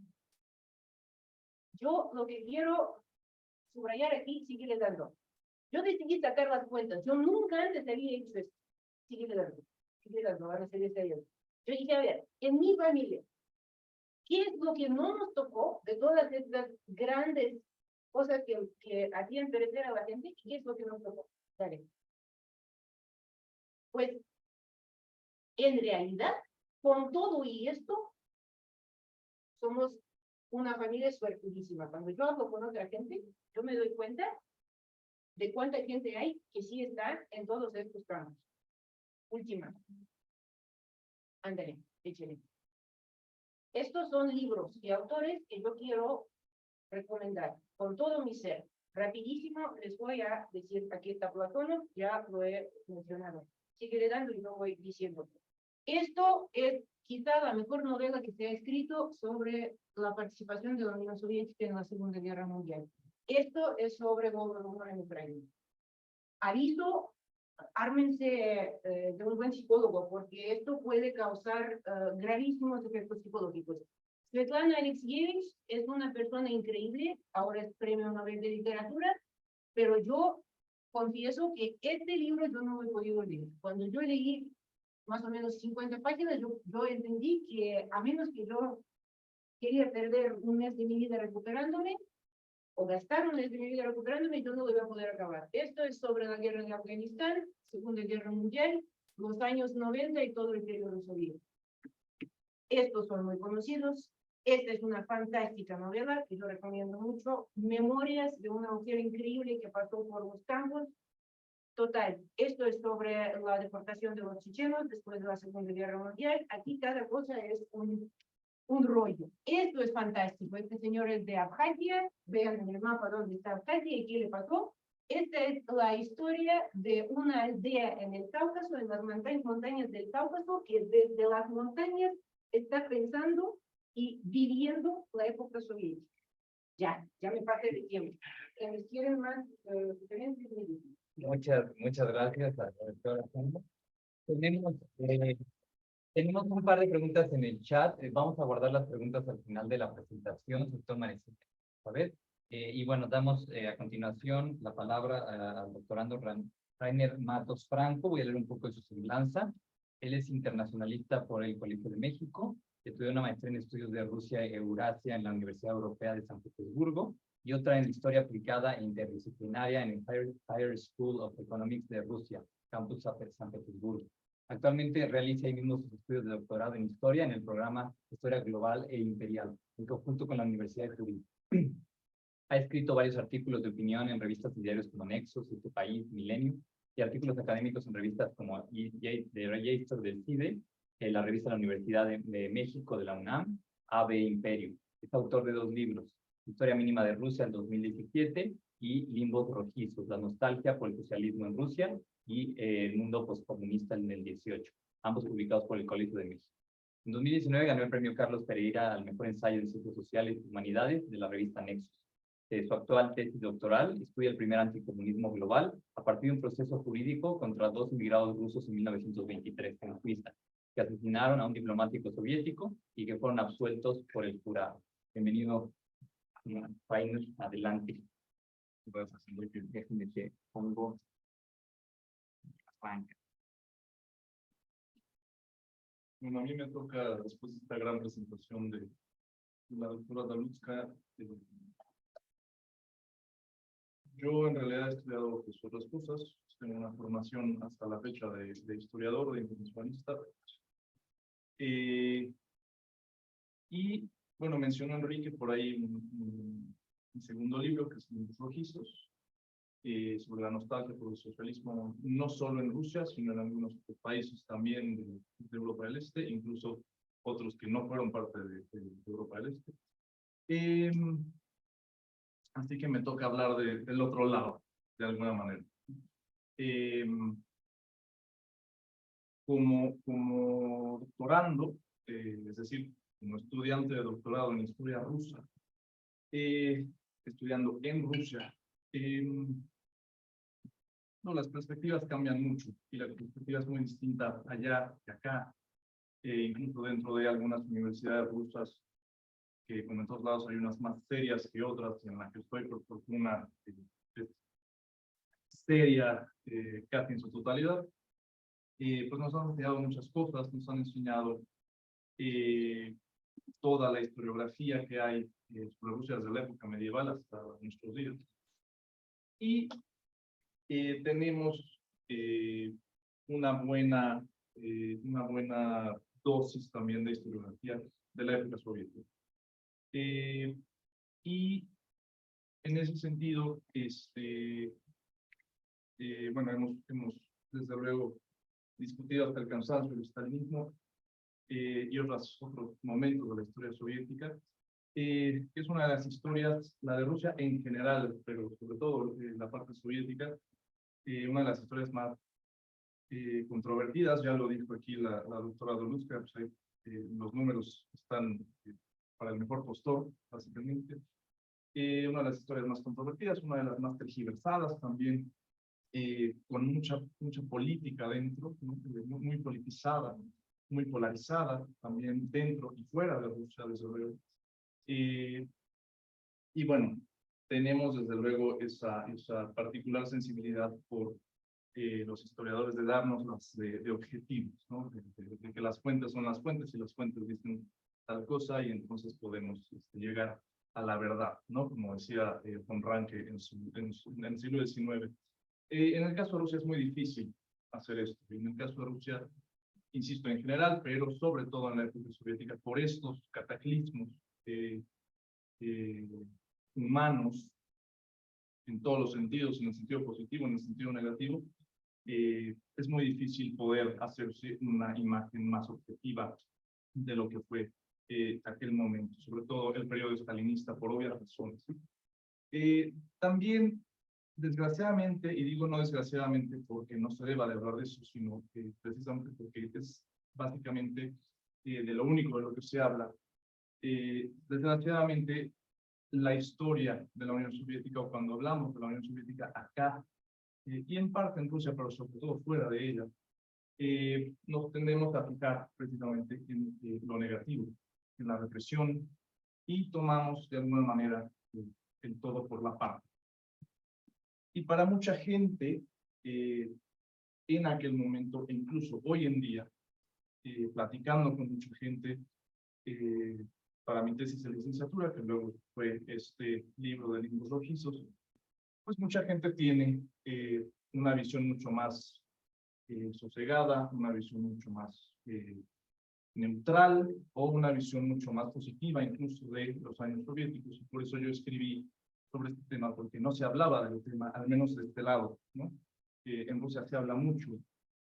Yo lo que quiero subrayar aquí, síguele dando. Yo decidí sacar las cuentas. Yo nunca antes había hecho esto. Síguele dando, van a ser ellos. Yo dije, a ver, en mi familia, ¿qué es lo que no nos tocó de todas estas grandes cosas que hacían perecer a la gente? ¿Y qué es lo que nos tocó? Dale. Pues, en realidad, con todo y esto, somos una familia suertudísima. Cuando yo hablo con otra gente, yo me doy cuenta de cuánta gente hay que sí está en todos estos campos. Última. Ándale, échale. Estos son libros y autores que yo quiero recomendar con todo mi ser. Rapidísimo les voy a decir, aquí está Platón, ya lo he mencionado. Sigue dando y lo voy diciendo. Esto es quizá la mejor novela que se ha escrito sobre la participación de la Unión Soviética en la Segunda Guerra Mundial. Esto es sobre Volodymyr en Ucrania. Aviso, ármense de un buen psicólogo, porque esto puede causar gravísimos efectos psicológicos. Svetlana Alexievich es una persona increíble, ahora es premio Nobel de Literatura, pero yo confieso que este libro yo no lo he podido leer. Cuando yo leí más o menos 50 páginas, yo entendí que a menos que yo quería perder un mes de mi vida recuperándome, o gastar un mes de mi vida recuperándome, yo no lo voy a poder acabar. Esto es sobre la guerra de Afganistán, Segunda Guerra Mundial, los años 90 y todo el periodo soviético. Estos son muy conocidos. Esta es una fantástica novela que yo recomiendo mucho. Memorias de una mujer increíble que pasó por los campos. Total, esto es sobre la deportación de los chechenos después de la Segunda Guerra Mundial. Aquí cada cosa es un rollo. Esto es fantástico. Este señor es de Abjasia. Vean en el mapa dónde está Abjasia y qué le pasó. Esta es la historia de una aldea en el Cáucaso, en las montañas del Cáucaso, que desde las montañas está pensando y viviendo la época soviética. Ya me pasé de tiempo. ¿Quienes quieren más referencias? Muchas gracias a la doctora Sandra. Tenemos un par de preguntas en el chat. Vamos a guardar las preguntas al final de la presentación. Se toman ¿sabes? Y bueno, damos a continuación la palabra al doctorando Rainer Matos Franco. Voy a leer un poco de su semblanza. Él es internacionalista por el Colegio de México. Estudió una maestría en estudios de Rusia y Eurasia en la Universidad Europea de San Petersburgo y otra en Historia Aplicada e Interdisciplinaria en el Higher School of Economics de Rusia, Campus San Petersburgo. Actualmente realiza ahí mismo sus estudios de doctorado en Historia en el programa Historia Global e Imperial, en conjunto con la Universidad de Turín. Ha escrito varios artículos de opinión en revistas y diarios como Nexos, Este País, Milenio, y artículos académicos en revistas como The Register del CIDE, la revista de la Universidad de México de la UNAM, AB Imperio. Es autor de 2 libros, Historia Mínima de Rusia en 2017 y Limbos Rojizos, la nostalgia por el socialismo en Rusia y el mundo postcomunista en el 18, ambos publicados por el Colegio de México. En 2019 ganó el premio Carlos Pereira al mejor ensayo en ciencias sociales y humanidades de la revista Nexos. Su actual tesis doctoral estudia el primer anticomunismo global a partir de un proceso jurídico contra 2 inmigrados rusos en 1923 en Suiza, que asesinaron a un diplomático soviético y que fueron absueltos por el jurado. Bienvenido, Rainer, adelante. Déjenme que pongo Frank. Bueno, a mí me toca, después de esta gran presentación de la doctora Dalutska, yo en realidad he estudiado pues, otras cosas. Tengo una formación hasta la fecha de historiador, de internacionalista. Y bueno, mencionó Enrique por ahí un segundo libro, que es Limbos Rojizos, sobre la nostalgia por el socialismo, no solo en Rusia, sino en algunos países también de Europa del Este, incluso otros que no fueron parte de Europa del Este. Así que me toca hablar del otro lado, de alguna manera. Como doctorando, es decir, como estudiante de doctorado en historia rusa, estudiando en Rusia. No, las perspectivas cambian mucho y la perspectiva es muy distinta allá que acá, incluso dentro de algunas universidades rusas, que como en todos lados hay unas más serias que otras, en la que estoy por fortuna es seria casi en su totalidad. Pues nos han enseñado muchas cosas, nos han enseñado toda la historiografía que hay sobre Rusia desde la época medieval hasta nuestros días. Y tenemos una buena dosis también de historiografía de la época soviética. Y en ese sentido, bueno, hemos desde luego discutido hasta el cansancio el stalinismo y otros momentos de la historia soviética, que es una de las historias, la de Rusia en general, pero sobre todo la parte soviética, una de las historias más controvertidas. Ya lo dijo aquí la doctora Doluska, pues los números están para el mejor postor, básicamente. Una de las historias más controvertidas, una de las más tergiversadas también, con mucha política dentro, ¿no? Muy politizada, muy polarizada, también dentro y fuera de Rusia, desde luego. Y bueno, tenemos desde luego esa particular sensibilidad por los historiadores de darnos de objetivos, ¿no? De que las fuentes son las fuentes y las fuentes dicen tal cosa y entonces podemos llegar a la verdad, ¿no? Como decía von Ranke en el siglo XIX. En el caso de Rusia es muy difícil hacer esto. En el caso de Rusia, insisto, en general, pero sobre todo en la época soviética, por estos cataclismos humanos, en todos los sentidos, en el sentido positivo, en el sentido negativo, es muy difícil poder hacerse una imagen más objetiva de lo que fue aquel momento, sobre todo el periodo stalinista, por obvias razones. También, desgraciadamente, y digo no desgraciadamente porque no se deba de hablar de eso, sino precisamente porque es básicamente de lo único de lo que se habla, desgraciadamente la historia de la Unión Soviética, o cuando hablamos de la Unión Soviética acá, y en parte en Rusia, pero sobre todo fuera de ella, nos tendemos a fijar precisamente en lo negativo, en la represión, y tomamos de alguna manera el todo por la parte. Y para mucha gente, en aquel momento, e incluso hoy en día, platicando con mucha gente, para mi tesis de licenciatura, que luego fue este libro de libros rojizos, pues mucha gente tiene una visión mucho más sosegada, una visión mucho más neutral, o una visión mucho más positiva incluso de los años soviéticos. Y por eso yo escribí sobre este tema, porque no se hablaba del tema, al menos de este lado, ¿no? En Rusia se habla mucho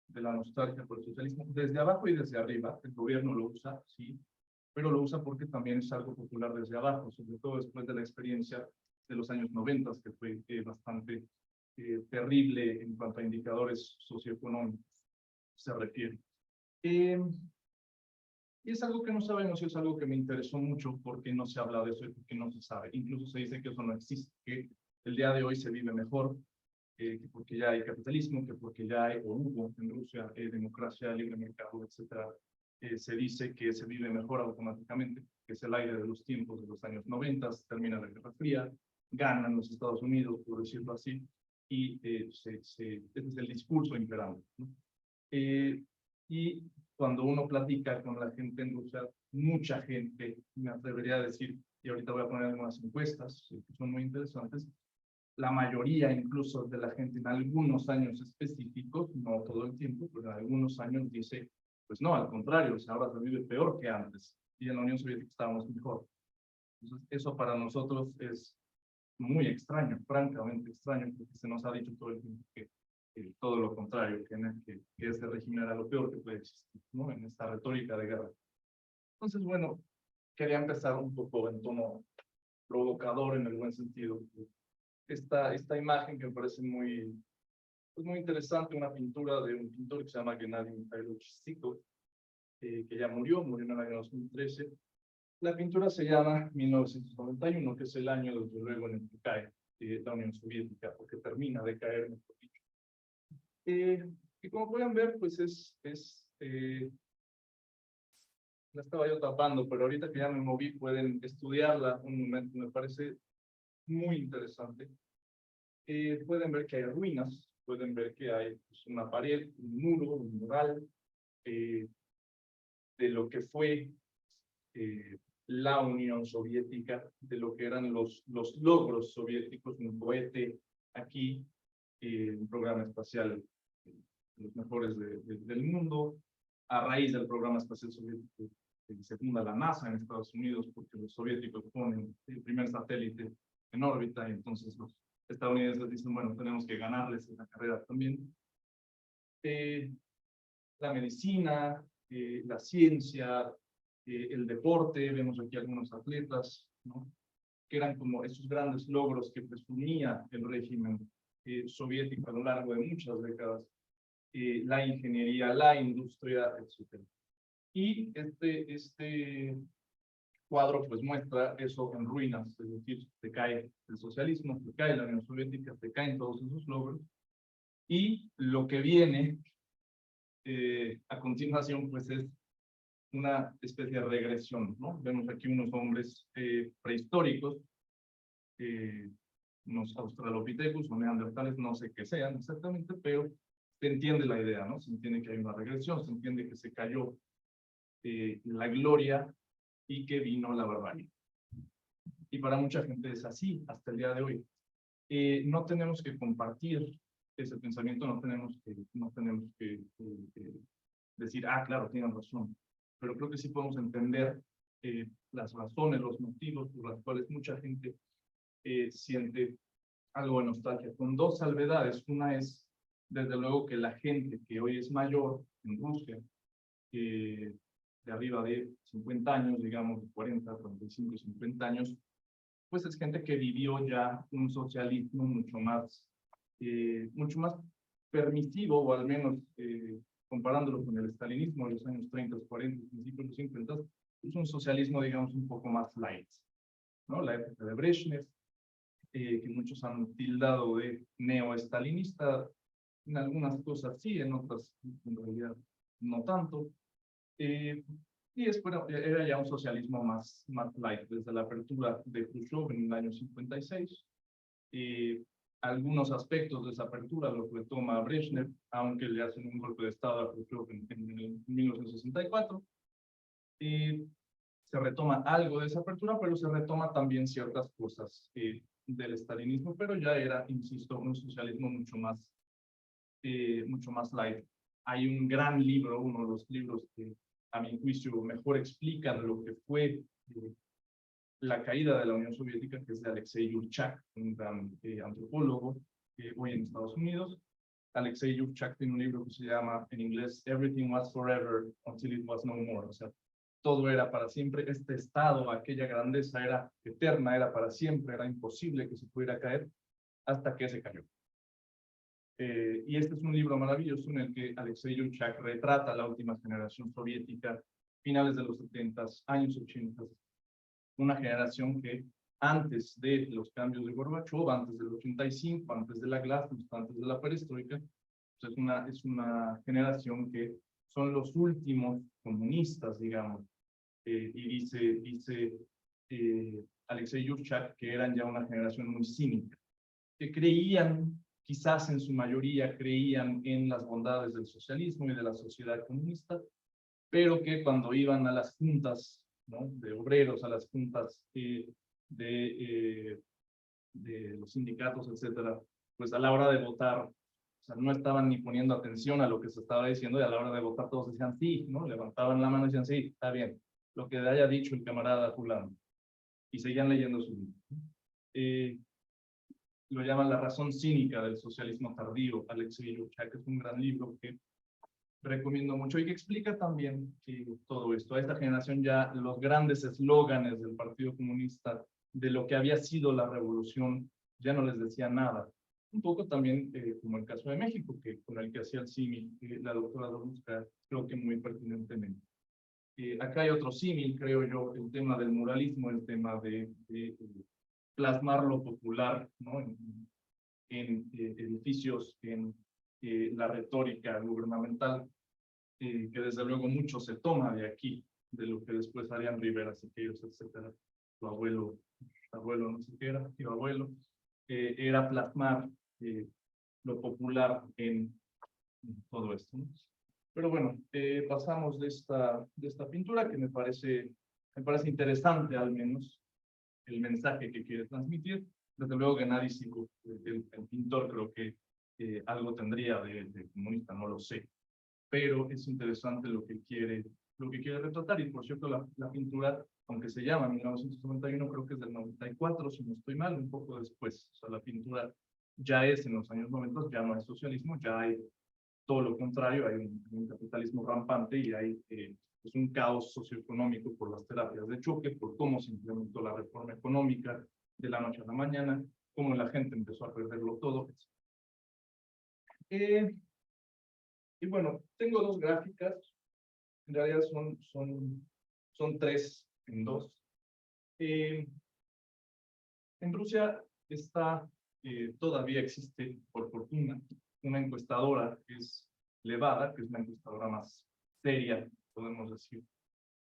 de la nostalgia por el socialismo, desde abajo y desde arriba. El gobierno lo usa, sí, pero lo usa porque también es algo popular desde abajo, sobre todo después de la experiencia de los años 90, que fue bastante terrible en cuanto a indicadores socioeconómicos se refiere. Y es algo que no sabemos, y es algo que me interesó mucho porque no se habla de eso y porque no se sabe. Incluso se dice que eso no existe, que el día de hoy se vive mejor, que porque ya hay capitalismo, que porque ya hay, o hubo en Rusia, democracia, libre mercado, etcétera. Se dice que se vive mejor automáticamente, que es el aire de los tiempos de los años 90, termina la Guerra Fría, ganan los Estados Unidos, por decirlo así, y ese es el discurso imperante, ¿no? Y cuando uno platica con la gente en Rusia, mucha gente, me atrevería a decir, y ahorita voy a poner algunas encuestas que son muy interesantes, la mayoría incluso de la gente en algunos años específicos, no todo el tiempo, pero en algunos años dice, pues no, al contrario, o sea, ahora se vive peor que antes, y en la Unión Soviética estábamos mejor. Entonces, eso para nosotros es muy extraño, francamente extraño, porque se nos ha dicho todo el tiempo que todo lo contrario, que este régimen era lo peor que puede existir, ¿no? En esta retórica de guerra. Entonces, bueno, quería empezar un poco en tono provocador, en el buen sentido. Esta imagen que me parece pues muy interesante, una pintura de un pintor que se llama Gennady Mikhailovich Zhukov, que ya murió en el año 2013, La pintura se llama 1991, que es el año, desde luego, en el que cae la Unión Soviética, porque termina de caer, mejor dicho. Y como pueden ver, pues la estaba yo tapando, pero ahorita que ya me moví, pueden estudiarla un momento, me parece muy interesante. Pueden ver que hay ruinas, pueden ver que hay pues, una pared, un muro, un mural, de lo que fue la Unión Soviética, de lo que eran los logros soviéticos, un cohete aquí, un programa espacial, los mejores del mundo. A raíz del programa espacial soviético se funda la NASA en Estados Unidos, porque los soviéticos ponen el primer satélite en órbita, y entonces los estadounidenses dicen, bueno, tenemos que ganarles en la carrera también. La medicina, la ciencia, el deporte, vemos aquí algunos atletas, ¿no? Que eran como esos grandes logros que presumía el régimen soviético a lo largo de muchas décadas, la ingeniería, la industria, etc. Y este cuadro pues muestra eso en ruinas, es decir, se cae el socialismo, se cae la Unión Soviética, se caen todos esos logros, y lo que viene a continuación pues es una especie de regresión, ¿no? Vemos aquí unos hombres prehistóricos, unos australopithecus o neandertales, no sé qué sean exactamente, pero se entiende la idea, ¿no? Se entiende que hay una regresión, se entiende que se cayó la gloria y que vino la barbarie. Y para mucha gente es así hasta el día de hoy. No tenemos que compartir ese pensamiento, no tenemos que decir, ah, claro, tienen razón. Pero creo que sí podemos entender las razones, los motivos por los cuales mucha gente siente algo de nostalgia, con dos salvedades. Una es, desde luego, que la gente que hoy es mayor en Rusia, de arriba de 50 años, digamos, de 40, 45, 50 años, pues es gente que vivió ya un socialismo mucho más permisivo, o al menos comparándolo con el estalinismo de los años 30, 40, principios de los 50, es un socialismo, digamos, un poco más light, ¿no? La época de Brezhnev, que muchos han tildado de neo-estalinista, en algunas cosas sí, en otras en realidad no tanto. Y después era ya un socialismo más light, desde la apertura de Khrushchev en el año 56. Algunos aspectos de esa apertura los retoma Brezhnev, aunque le hacen un golpe de Estado a Khrushchev en 1964. Se retoma algo de esa apertura, pero se retoma también ciertas cosas del estalinismo, pero ya era, insisto, un socialismo mucho más light. Hay un gran libro, uno de los libros que a mi juicio mejor explican lo que fue la caída de la Unión Soviética, que es de Alexei Yurchak, un gran antropólogo hoy en Estados Unidos. Alexei Yurchak tiene un libro que se llama, en inglés, Everything Was Forever Until It Was No More. O sea, todo era para siempre, este estado, aquella grandeza era eterna, era para siempre, era imposible que se pudiera caer, hasta que se cayó. Y este es un libro maravilloso en el que Alexei Yurchak retrata la última generación soviética, finales de los 70, años 80, una generación que antes de los cambios de Gorbachev, antes del 85, antes de la glasnost, antes de la perestroika, pues es una generación que son los últimos comunistas, digamos, y dice Alexei Yurchak que eran ya una generación muy cínica, que creían, quizás en su mayoría creían en las bondades del socialismo y de la sociedad comunista, pero que cuando iban a las juntas, ¿no?, de obreros, a las juntas de los sindicatos, etcétera, pues a la hora de votar, o sea, no estaban ni poniendo atención a lo que se estaba diciendo, y a la hora de votar todos decían sí, ¿no? Levantaban la mano y decían sí, está bien, lo que haya dicho el camarada fulano, y seguían leyendo su libro. Lo llaman La razón cínica del socialismo tardío, Alexei Yurchak, que es un gran libro que recomiendo mucho y que explica también todo esto. A esta generación ya los grandes eslóganes del Partido Comunista, de lo que había sido la revolución, ya no les decía nada. Un poco también como el caso de México, con el que hacía el símil la doctora Doruzca, creo que muy pertinentemente. Acá hay otro símil, creo yo, el tema del muralismo, el tema de plasmar lo popular, ¿no? En edificios, en la retórica gubernamental, que desde luego mucho se toma de aquí, de lo que después harían Rivera, Siqueiros, etcétera. Tu abuelo, no sé qué era, tío abuelo, era plasmar lo popular en todo esto, ¿no? Pero bueno, pasamos de esta pintura que me parece interesante, al menos, el mensaje que quiere transmitir. Desde luego que nadie, el pintor creo que algo tendría de comunista, no lo sé, pero es interesante lo que quiere retratar. Y por cierto, la pintura, aunque se llama 1991, creo que es del 94, si no estoy mal, un poco después. O sea, la pintura ya es en los años 90, ya no hay socialismo, ya hay todo lo contrario, hay un capitalismo rampante y hay pues un caos socioeconómico por las terapias de choque, por cómo se implementó la reforma económica de la noche a la mañana, cómo la gente empezó a perderlo todo. Y bueno, tengo dos gráficas, en realidad son tres en dos. En Rusia todavía existe, por fortuna, una encuestadora que es Levada, que es la encuestadora más seria, podemos decir,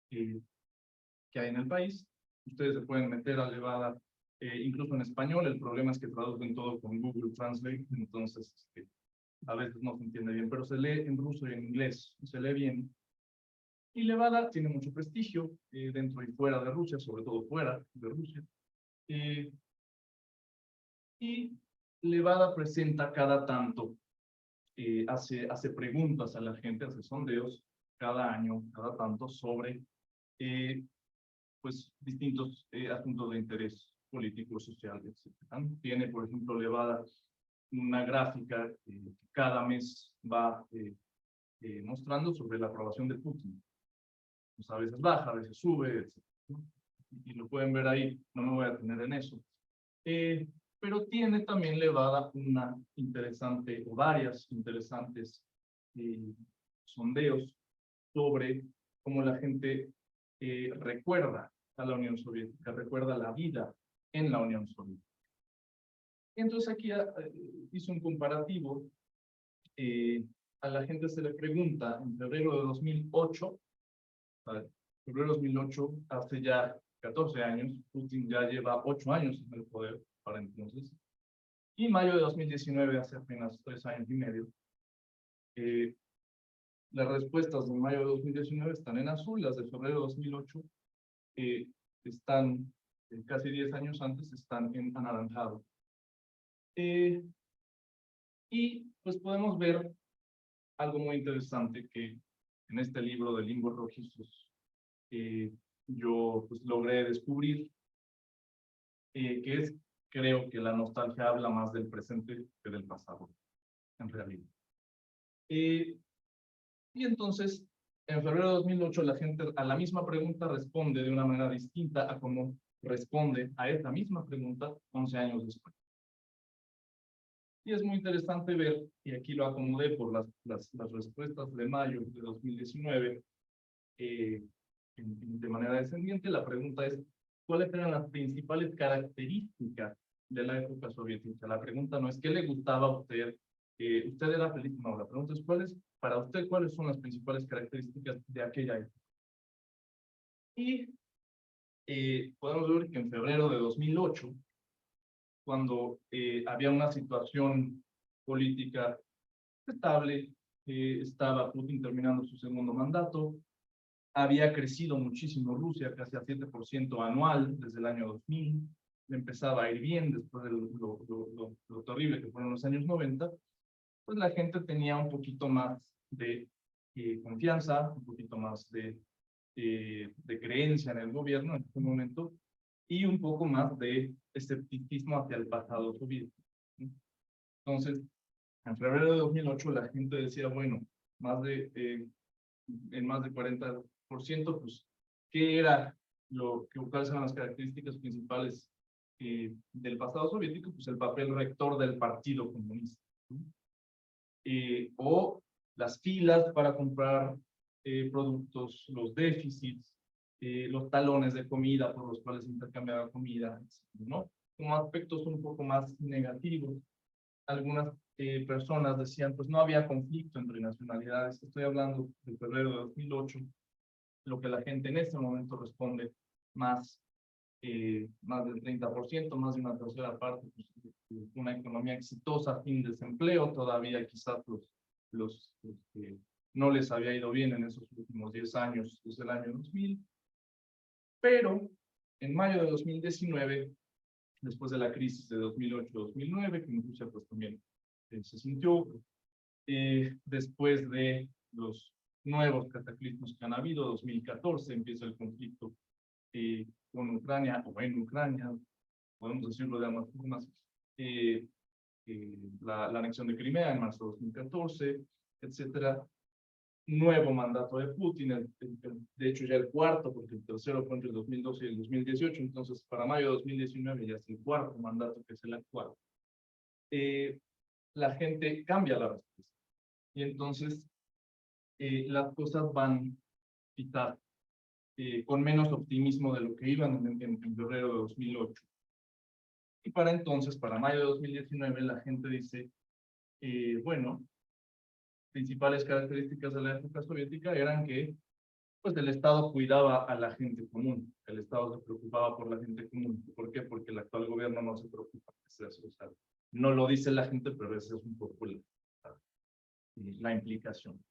que hay en el país. Ustedes se pueden meter a Levada, incluso en español. El problema es que traducen todo con Google Translate, entonces a veces no se entiende bien, pero se lee en ruso y en inglés, se lee bien. Y Levada tiene mucho prestigio dentro y fuera de Rusia, sobre todo fuera de Rusia. Y Levada presenta cada tanto, hace preguntas a la gente, hace sondeos cada año, cada tanto, sobre pues, distintos asuntos de interés político, social, etc. Tiene, por ejemplo, Levada una gráfica que cada mes va mostrando sobre la aprobación de Putin. Pues a veces baja, a veces sube, etc. Y lo pueden ver ahí, no me voy a detener en eso. Pero tiene también Levada una interesante, o varias interesantes sondeos sobre cómo la gente recuerda a la Unión Soviética, recuerda la vida en la Unión Soviética. Entonces aquí hizo un comparativo. A la gente se le pregunta en febrero de 2008, febrero de 2008, hace ya 14 años, Putin ya lleva 8 años en el poder para entonces, y mayo de 2019, hace apenas 3 años y medio. Las respuestas de mayo de 2019 están en azul, las de febrero de 2008 están, casi 10 años antes, están en anaranjado. Y pues podemos ver algo muy interesante que en este libro de Limbos Rojizos yo pues logré descubrir, que es, creo que la nostalgia habla más del presente que del pasado, en realidad. Y entonces, en febrero de 2008, la gente a la misma pregunta responde de una manera distinta a cómo responde a esta misma pregunta 11 años después. Y es muy interesante ver, y aquí lo acomodé por las respuestas de mayo de 2019, de manera descendiente. La pregunta es, ¿cuáles eran las principales características de la época soviética? La pregunta no es, ¿qué le gustaba a usted? ¿Usted era feliz? No, la pregunta es, para usted, ¿cuáles son las principales características de aquella época? Y podemos ver que en febrero de 2008, cuando había una situación política estable, estaba Putin terminando su segundo mandato, había crecido muchísimo Rusia, casi a 7% anual desde el año 2000, empezaba a ir bien después de lo terrible que fueron los años 90, pues la gente tenía un poquito más de confianza, un poquito más de creencia en el gobierno en este momento, y un poco más de escepticismo hacia el pasado soviético. Entonces, en febrero de 2008 la gente decía, bueno, en más de 40%, pues, ¿cuáles eran las características principales del pasado soviético? Pues el papel rector del Partido Comunista, ¿no? O las filas para comprar productos, los déficits, los talones de comida por los cuales se intercambiaba comida, ¿no? Como aspectos un poco más negativos. Algunas personas decían, pues no había conflicto entre nacionalidades. Estoy hablando de febrero de 2008, lo que la gente en este momento responde más del 30%, más de una tercera parte, pues, una economía exitosa sin desempleo, todavía quizás los que no les había ido bien en esos últimos 10 años, desde el año 2000, pero en mayo de 2019, después de la crisis de 2008-2009, que en Rusia pues también se sintió, después de los nuevos cataclismos que han habido, 2014 empieza el conflicto con Ucrania, o en Ucrania, podemos decirlo de ambas formas, la anexión de Crimea en marzo de 2014, etcétera. Nuevo mandato de Putin, de hecho ya el cuarto, porque el tercero fue entre el 2012 y el 2018, entonces para mayo de 2019 ya es el cuarto mandato, que es el actual. La gente cambia la respuesta. Y entonces las cosas van quizás con menos optimismo de lo que iban en febrero de 2008. Y para entonces, para mayo de 2019, la gente dice, bueno, principales características de la época soviética eran que pues el Estado cuidaba a la gente común, el Estado se preocupaba por la gente común. ¿Por qué? Porque el actual gobierno no se preocupa. No lo dice la gente, pero esa es un poco la implicación.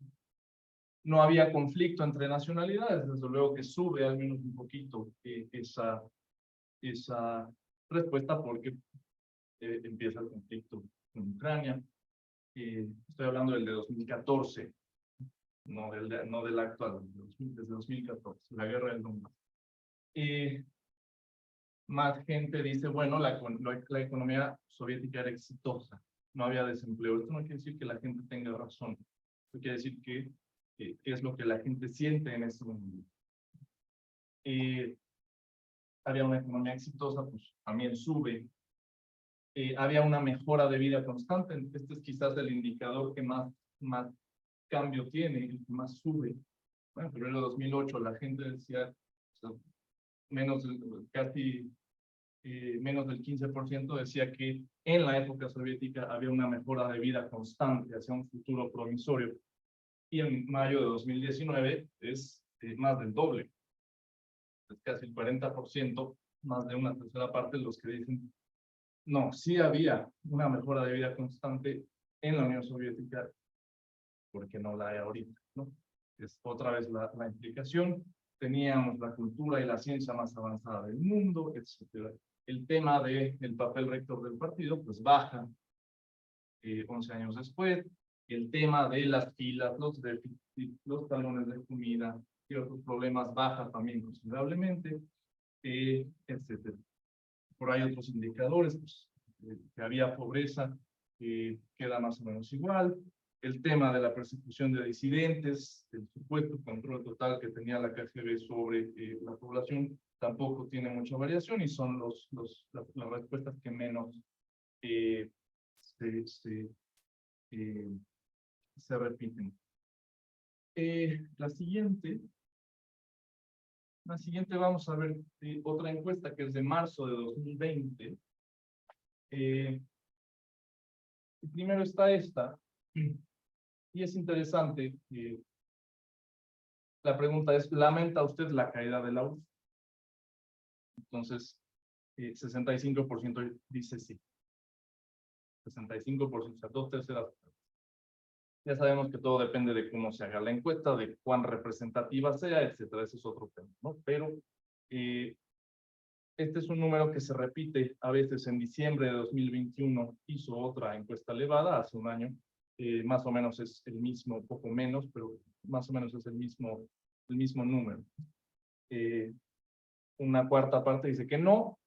No había conflicto entre nacionalidades, desde luego que sube al menos un poquito esa respuesta, porque empieza el conflicto en Ucrania. Estoy hablando del de 2014, no del actual, desde 2014, la guerra del Donbass. Más gente dice, bueno, la economía soviética era exitosa, no había desempleo. Esto no quiere decir que la gente tenga razón, esto quiere decir que es lo que la gente siente en este momento. Había una economía exitosa, pues también sube. Había una mejora de vida constante. Este es quizás el indicador que más cambio tiene, el que más sube. Bueno, pero en el 2008 la gente decía, o sea, casi menos del 15% decía que en la época soviética había una mejora de vida constante hacia un futuro promisorio. Y en mayo de 2019 es más del doble. Es casi el 40%, más de una tercera parte de los que dicen, no, sí había una mejora de vida constante en la Unión Soviética, porque no la hay ahorita, ¿no? Es otra vez la implicación. Teníamos la cultura y la ciencia más avanzada del mundo, etc. El tema del papel rector del partido, pues baja 11 años después. El tema de las filas, los déficits, los talones de comida y otros problemas baja también considerablemente, etc. Por ahí otros indicadores, pues, que había pobreza, queda más o menos igual. El tema de la persecución de disidentes, el supuesto control total que tenía la KGB sobre la población, tampoco tiene mucha variación y son las respuestas que menos se repiten. La siguiente vamos a ver otra encuesta que es de marzo de 2020. Primero está esta, y es interesante. La pregunta es, ¿lamenta usted la caída de la URSS? Entonces, 65% dice sí. 65%, o sea, 2/3. Ya sabemos que todo depende de cómo se haga la encuesta, de cuán representativa sea, etcétera. Ese es otro tema, ¿no? Pero este es un número que se repite a veces. En diciembre de 2021 hizo otra encuesta elevada, hace un año. Más o menos es el mismo, un poco menos, pero más o menos es el mismo número. Una cuarta parte dice que no,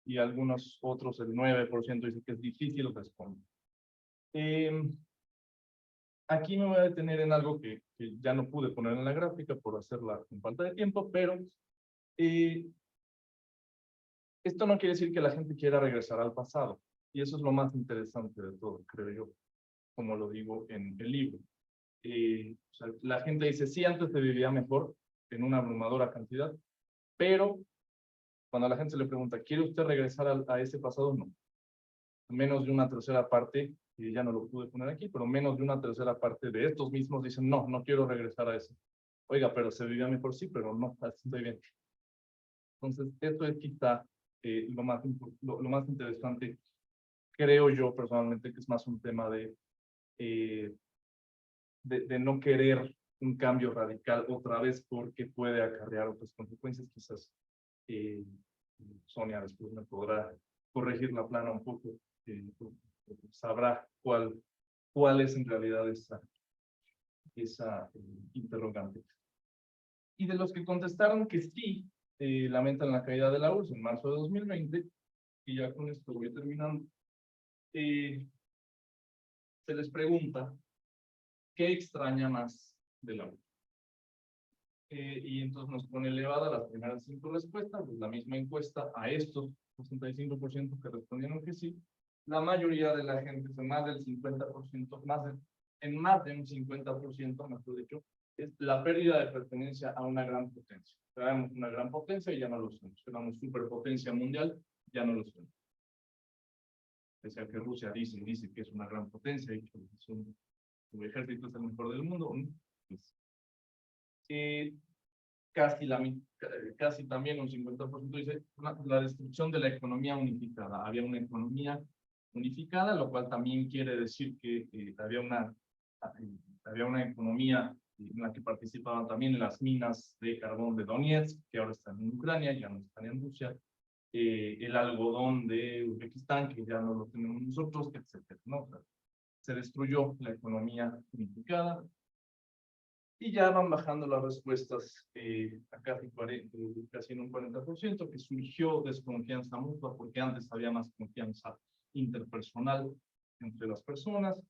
y algunos otros, el 9%, dice que es difícil responder. Aquí me voy a detener en algo que ya no pude poner en la gráfica por hacerla con falta de tiempo, pero esto no quiere decir que la gente quiera regresar al pasado, y eso es lo más interesante de todo, creo yo, como lo digo en el libro. O sea, la gente dice, sí, antes se vivía mejor en una abrumadora cantidad, pero cuando a la gente se le pregunta, ¿quiere usted regresar a ese pasado? No. Menos de una tercera parte, y ya no lo pude poner aquí, pero menos de una tercera parte de estos mismos dicen, no, no quiero regresar a eso. Oiga, pero se vivía mejor, sí, pero no, así estoy bien. Entonces, esto es quizá lo más interesante, creo yo personalmente, que es más un tema eh, de no querer un cambio radical otra vez porque puede acarrear otras consecuencias. Quizás Sonia después me podrá corregir la plana un poco, sabrá cuál es en realidad esa interrogante. Y de los que contestaron que sí, lamentan la caída de la URSS en marzo de 2020, y ya con esto voy terminando, se les pregunta qué extraña más de la URSS. Y entonces nos pone elevada las primeras 5 respuestas, pues la misma encuesta a estos 65% que respondieron que sí. La mayoría de la gente, más del 50%, en más de un 50%, mejor dicho, es la pérdida de pertenencia a una gran potencia. Éramos una gran potencia y ya no lo somos. Éramos superpotencia mundial, ya no lo somos. Pese a que Rusia dice que es una gran potencia y que su ejército es el mejor del mundo, pues, casi también un 50% dice la destrucción de la economía unificada. Había una economía unificada, lo cual también quiere decir que había una economía en la que participaban también las minas de carbón de Donetsk, que ahora están en Ucrania, ya no están en Rusia, el algodón de Uzbekistán, que ya no lo tenemos nosotros, etcétera, ¿no? Se destruyó la economía unificada. Y ya van bajando las respuestas a casi en un 40%, que surgió desconfianza mutua, porque antes había más confianza interpersonal entre las personas.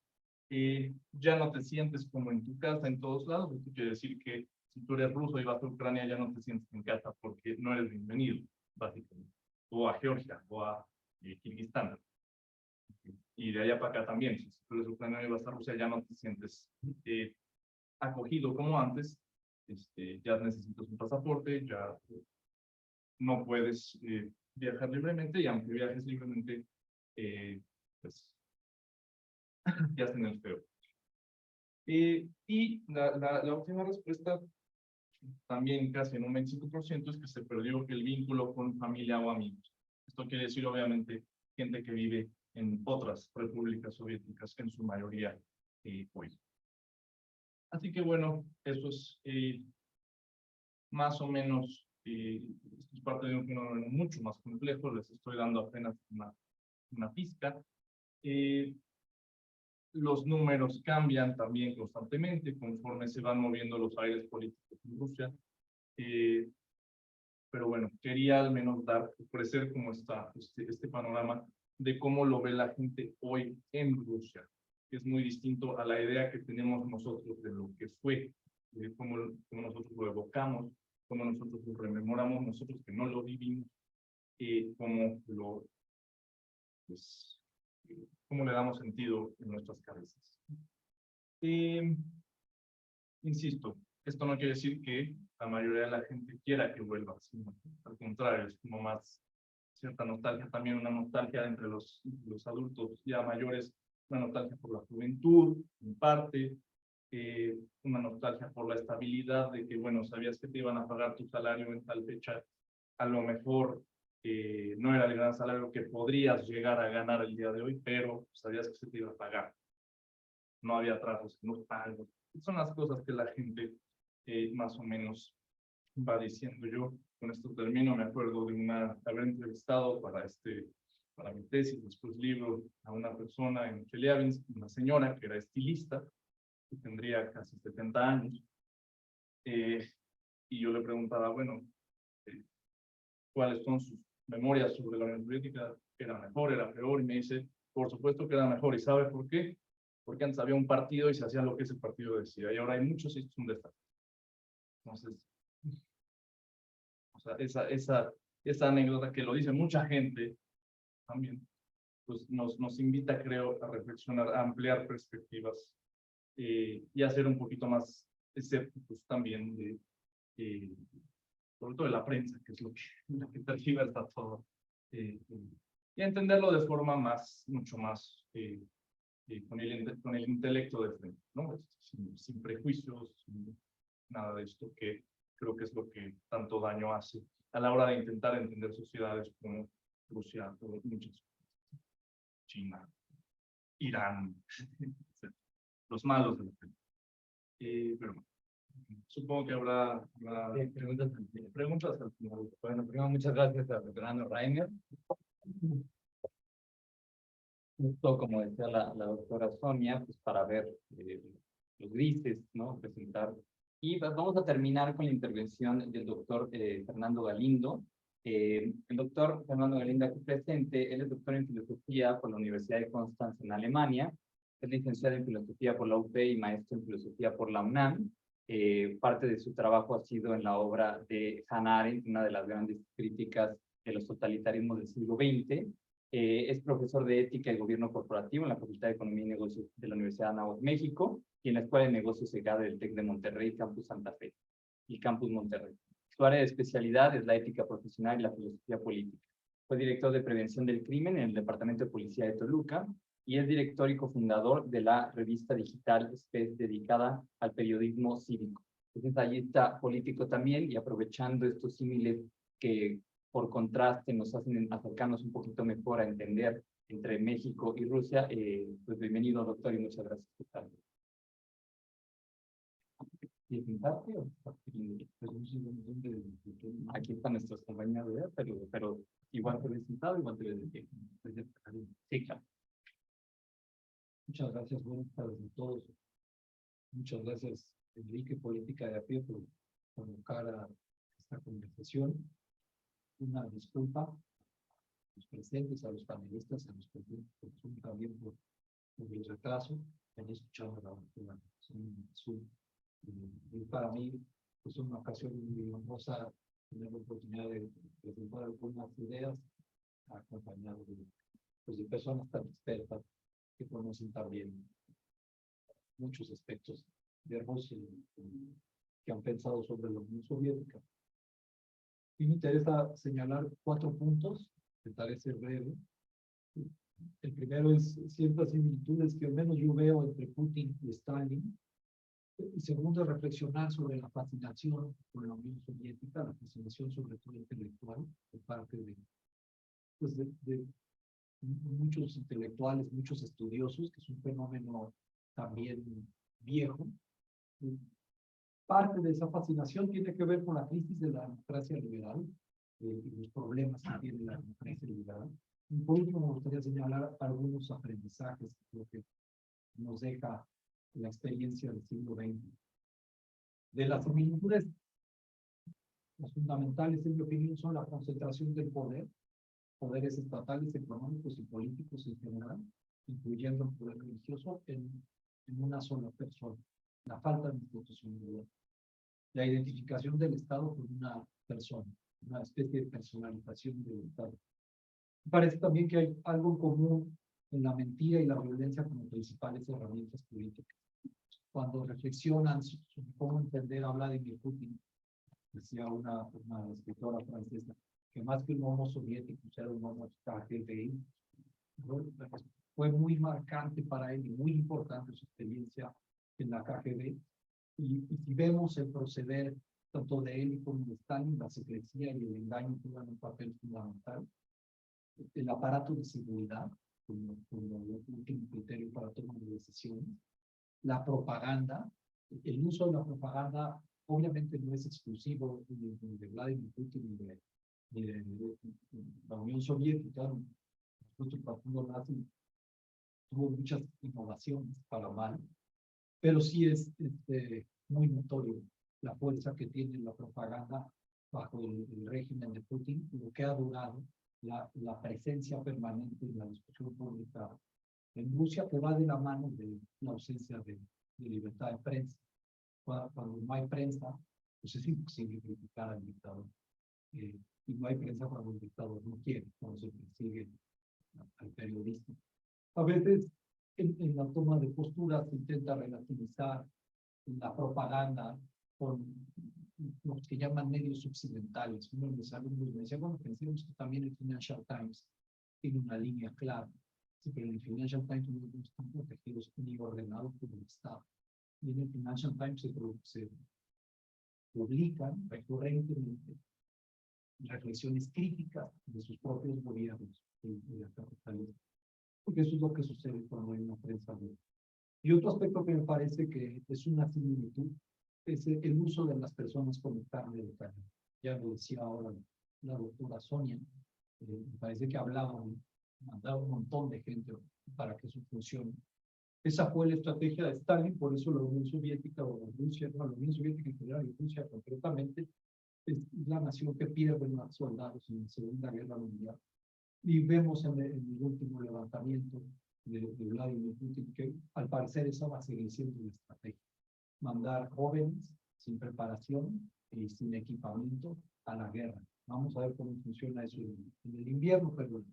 Ya no te sientes como en tu casa en todos lados. Esto quiere decir que si tú eres ruso y vas a Ucrania, ya no te sientes en casa porque no eres bienvenido, básicamente. O a Georgia, o a Kirguistán. Y de allá para acá también. Si tú eres ucraniano y vas a Rusia, ya no te sientes acogido como antes. Ya necesitas un pasaporte, ya no puedes viajar libremente, y aunque viajes libremente, pues ya hacen el feo. Y la última respuesta, también casi en un 25%, es que se perdió el vínculo con familia o amigos. Esto quiere decir, obviamente, gente que vive en otras repúblicas soviéticas, en su mayoría hoy. Así que bueno, eso es más o menos, esto es parte de un fenómeno mucho más complejo. Les estoy dando apenas una pizca. Los números cambian también constantemente conforme se van moviendo los aires políticos en Rusia. Pero bueno, quería al menos ofrecer como está este panorama de cómo lo ve la gente hoy en Rusia, que es muy distinto a la idea que tenemos nosotros de lo que fue, de cómo nosotros lo evocamos, cómo nosotros lo rememoramos, nosotros que no lo vivimos, pues, cómo le damos sentido en nuestras cabezas. Insisto, esto no quiere decir que la mayoría de la gente quiera que vuelva, sino al contrario, es como más cierta nostalgia, también una nostalgia entre los adultos ya mayores, una nostalgia por la juventud, en parte, una nostalgia por la estabilidad de que, bueno, sabías que te iban a pagar tu salario en tal fecha, a lo mejor no era el gran salario que podrías llegar a ganar el día de hoy, pero sabías que se te iba a pagar. No había atrasos en los pagos. Son las cosas que la gente más o menos va diciendo. Yo con esto termino. Me acuerdo de haber entrevistado para mi tesis, después libro, a una persona en Chelyabinsk, una señora que era estilista, que tendría casi 70 años, y yo le preguntaba, bueno, ¿cuáles son sus memorias sobre la Unión Soviética? ¿Era mejor, era peor? Y me dice, por supuesto que era mejor. ¿Y sabe por qué? Porque antes había un partido y se hacía lo que ese partido decía, y ahora hay muchos y esto es un desastre. Entonces, o sea, esa anécdota que lo dice mucha gente también, pues nos invita, creo, a reflexionar, a ampliar perspectivas y hacer un poquito más escépticos también sobre todo de la prensa, que es lo que tergiversa todo, y entenderlo de forma mucho más con el intelecto de frente, ¿no? Sin prejuicios, sin nada de esto, que creo que es lo que tanto daño hace a la hora de intentar entender sociedades como Rusia, o muchas, China, Irán, los malos de la frente. Pero supongo que habrá preguntas al final. Bueno, primero muchas gracias a Fernando Rainer. Justo como decía la doctora Sonia, pues para ver los grises, ¿no? Presentar. Y vamos a terminar con la intervención del doctor Fernando Galindo. El doctor Fernando Galindo aquí presente, él es doctor en filosofía por la Universidad de Constanza en Alemania, es licenciado en filosofía por la UP y maestro en filosofía por la UNAM. Parte de su trabajo ha sido en la obra de Hannah Arendt, una de las grandes críticas de los totalitarismos del siglo XX. Es profesor de Ética y Gobierno Corporativo en la Facultad de Economía y Negocios de la Universidad de Anáhuac, México, y en la Escuela de Negocios EGADE del TEC de Monterrey, Campus Santa Fe y Campus Monterrey. Su área de especialidad es la ética profesional y la filosofía política. Fue director de prevención del crimen en el Departamento de Policía de Toluca y es director y cofundador de la revista digital SPES dedicada al periodismo cívico. Es ensayista político también y aprovechando estos símiles que por contraste nos hacen acercarnos un poquito mejor a entender entre México y Rusia, pues bienvenido doctor y muchas gracias por estar. Aquí están nuestros compañeros, pero igual te ves sentado, igual te ves de pie. Sí, claro. Muchas gracias, buenas tardes a todos. Muchas gracias, Enrique, Política de a pie, por convocar a esta conversación. Una disculpa a los presentes, a los panelistas, a los presentes también por el retraso. Han escuchado la presentación. Y para mí es una ocasión muy honrosa tener la oportunidad de presentar algunas ideas acompañadas de personas tan expertas que conocen también muchos aspectos de Rusia que han pensado sobre la Unión Soviética. Y me interesa señalar 4 puntos, intentaré ser breve. El primero es ciertas similitudes que al menos yo veo entre Putin y Stalin. El segundo es reflexionar sobre la fascinación por la Unión Soviética, la fascinación sobre todo intelectual, por parte de muchos intelectuales, muchos estudiosos, que es un fenómeno también viejo. Parte de esa fascinación tiene que ver con la crisis de la democracia liberal y los problemas que tiene la democracia liberal. Y por último, me gustaría señalar algunos aprendizajes que nos deja la experiencia del siglo XX. De las similitudes, las fundamentales, en mi opinión, son la concentración del poder, poderes estatales, económicos y políticos en general, incluyendo el poder religioso, en una sola persona. La falta de institucionalidad. La identificación del Estado con una persona, una especie de personalización del Estado. Me parece también que hay algo en común en la mentira y la violencia como principales herramientas políticas. Cuando reflexionan sobre cómo entender a Vladimir Putin, decía una escritora francesa, que más que un homo soviético era un homo KGB, fue muy marcante para él y muy importante su experiencia en la KGB. Y si vemos el proceder tanto de él como de Stalin, la secrecía y el engaño juegan un papel fundamental. El aparato de seguridad, como el último criterio para tomar decisiones. La propaganda, el uso de la propaganda obviamente no es exclusivo de Vladimir Putin ni de la Unión Soviética. El partido nazi tuvo muchas innovaciones para mal, pero sí es muy notorio la fuerza que tiene la propaganda bajo el régimen de Putin, lo que ha durado la presencia permanente en la discusión pública en Rusia, que va de la mano de la ausencia de libertad de prensa. Cuando no hay prensa, pues es imposible criticar al dictador. Y no hay prensa cuando el dictador no quiere, cuando se persigue al periodista. A veces en la toma de posturas se intenta relativizar la propaganda con lo que llaman medios occidentales. Uno de mis alumnos me decía, bueno, pensemos que también el Financial Times tiene una línea clara. Sí, pero en el Financial Times no están protegidos ni ordenados por el Estado. Y en el Financial Times se publican recurrentemente reflexiones críticas de sus propios gobiernos de la capitalismo. Porque eso es lo que sucede cuando hay una prensa libre. Y otro aspecto que me parece que es una similitud es el uso de las personas como carne de cañón. Ya lo decía ahora la doctora Sonia, me parece que mandaba un montón de gente para que eso funcione. Esa fue la estrategia de Stalin, por eso la Unión Soviética o Rusia, no, la Unión Soviética en general y Rusia concretamente, es la nación que pierde más soldados en la Segunda Guerra Mundial. Y vemos en el último levantamiento de Vladimir Putin que al parecer esa va a seguir siendo la estrategia. Mandar jóvenes sin preparación y sin equipamiento a la guerra. Vamos a ver cómo funciona eso en el invierno, pero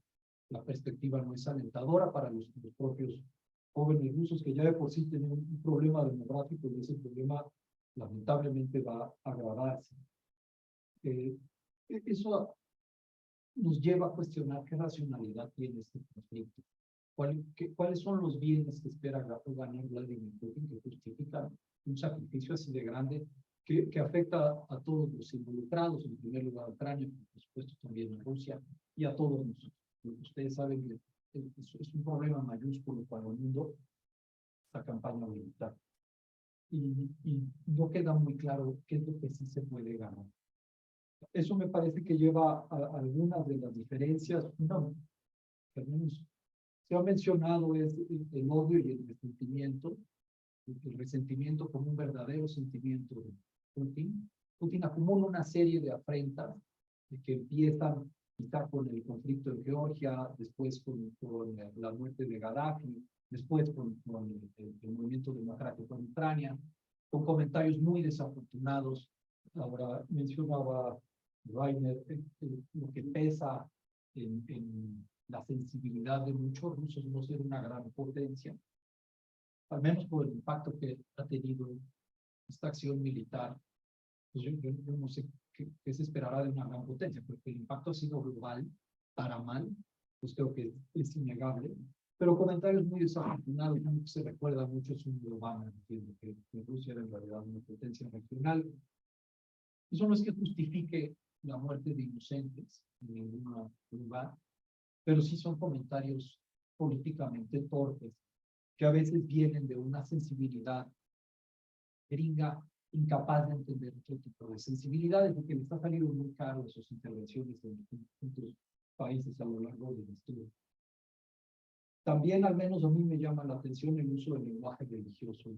la perspectiva no es alentadora para los propios jóvenes rusos que ya de por sí tienen un problema demográfico y ese problema lamentablemente va a agravarse. Eso nos lleva a cuestionar qué racionalidad tiene este conflicto. ¿Cuáles son los bienes que espera ganar Vladimir Putin que justifican un sacrificio así de grande que afecta a todos los involucrados, en primer lugar a Ucrania, por supuesto también a Rusia y a todos nosotros? Ustedes saben que es un problema mayúsculo para el mundo, esta campaña militar. Y no queda muy claro qué es lo que sí se puede ganar. Eso me parece que lleva a algunas de las diferencias. No, al menos se ha mencionado es el odio y el resentimiento. El resentimiento como un verdadero sentimiento de Putin. Putin acumula una serie de afrentas que empiezan quizá con el conflicto en Georgia, después con la muerte de Gaddafi, después con el movimiento democrático en Ucrania, con comentarios muy desafortunados. Ahora mencionaba Rainer lo que pesa en la sensibilidad de muchos rusos no ser una gran potencia, al menos por el impacto que ha tenido esta acción militar. Pues yo no sé qué se esperará de una gran potencia, porque el impacto ha sido global, para mal, pues creo que es innegable. Pero comentarios muy desafortunados, que se recuerda mucho es un Obama diciendo que Rusia era en realidad una potencia regional. Eso no es que justifique la muerte de inocentes en ningún lugar, pero sí son comentarios políticamente torpes, que a veces vienen de una sensibilidad gringa incapaz de entender otro tipo de sensibilidades, porque les ha salido muy caro sus intervenciones en distintos países a lo largo del estudio. También, al menos a mí me llama la atención el uso del lenguaje religioso.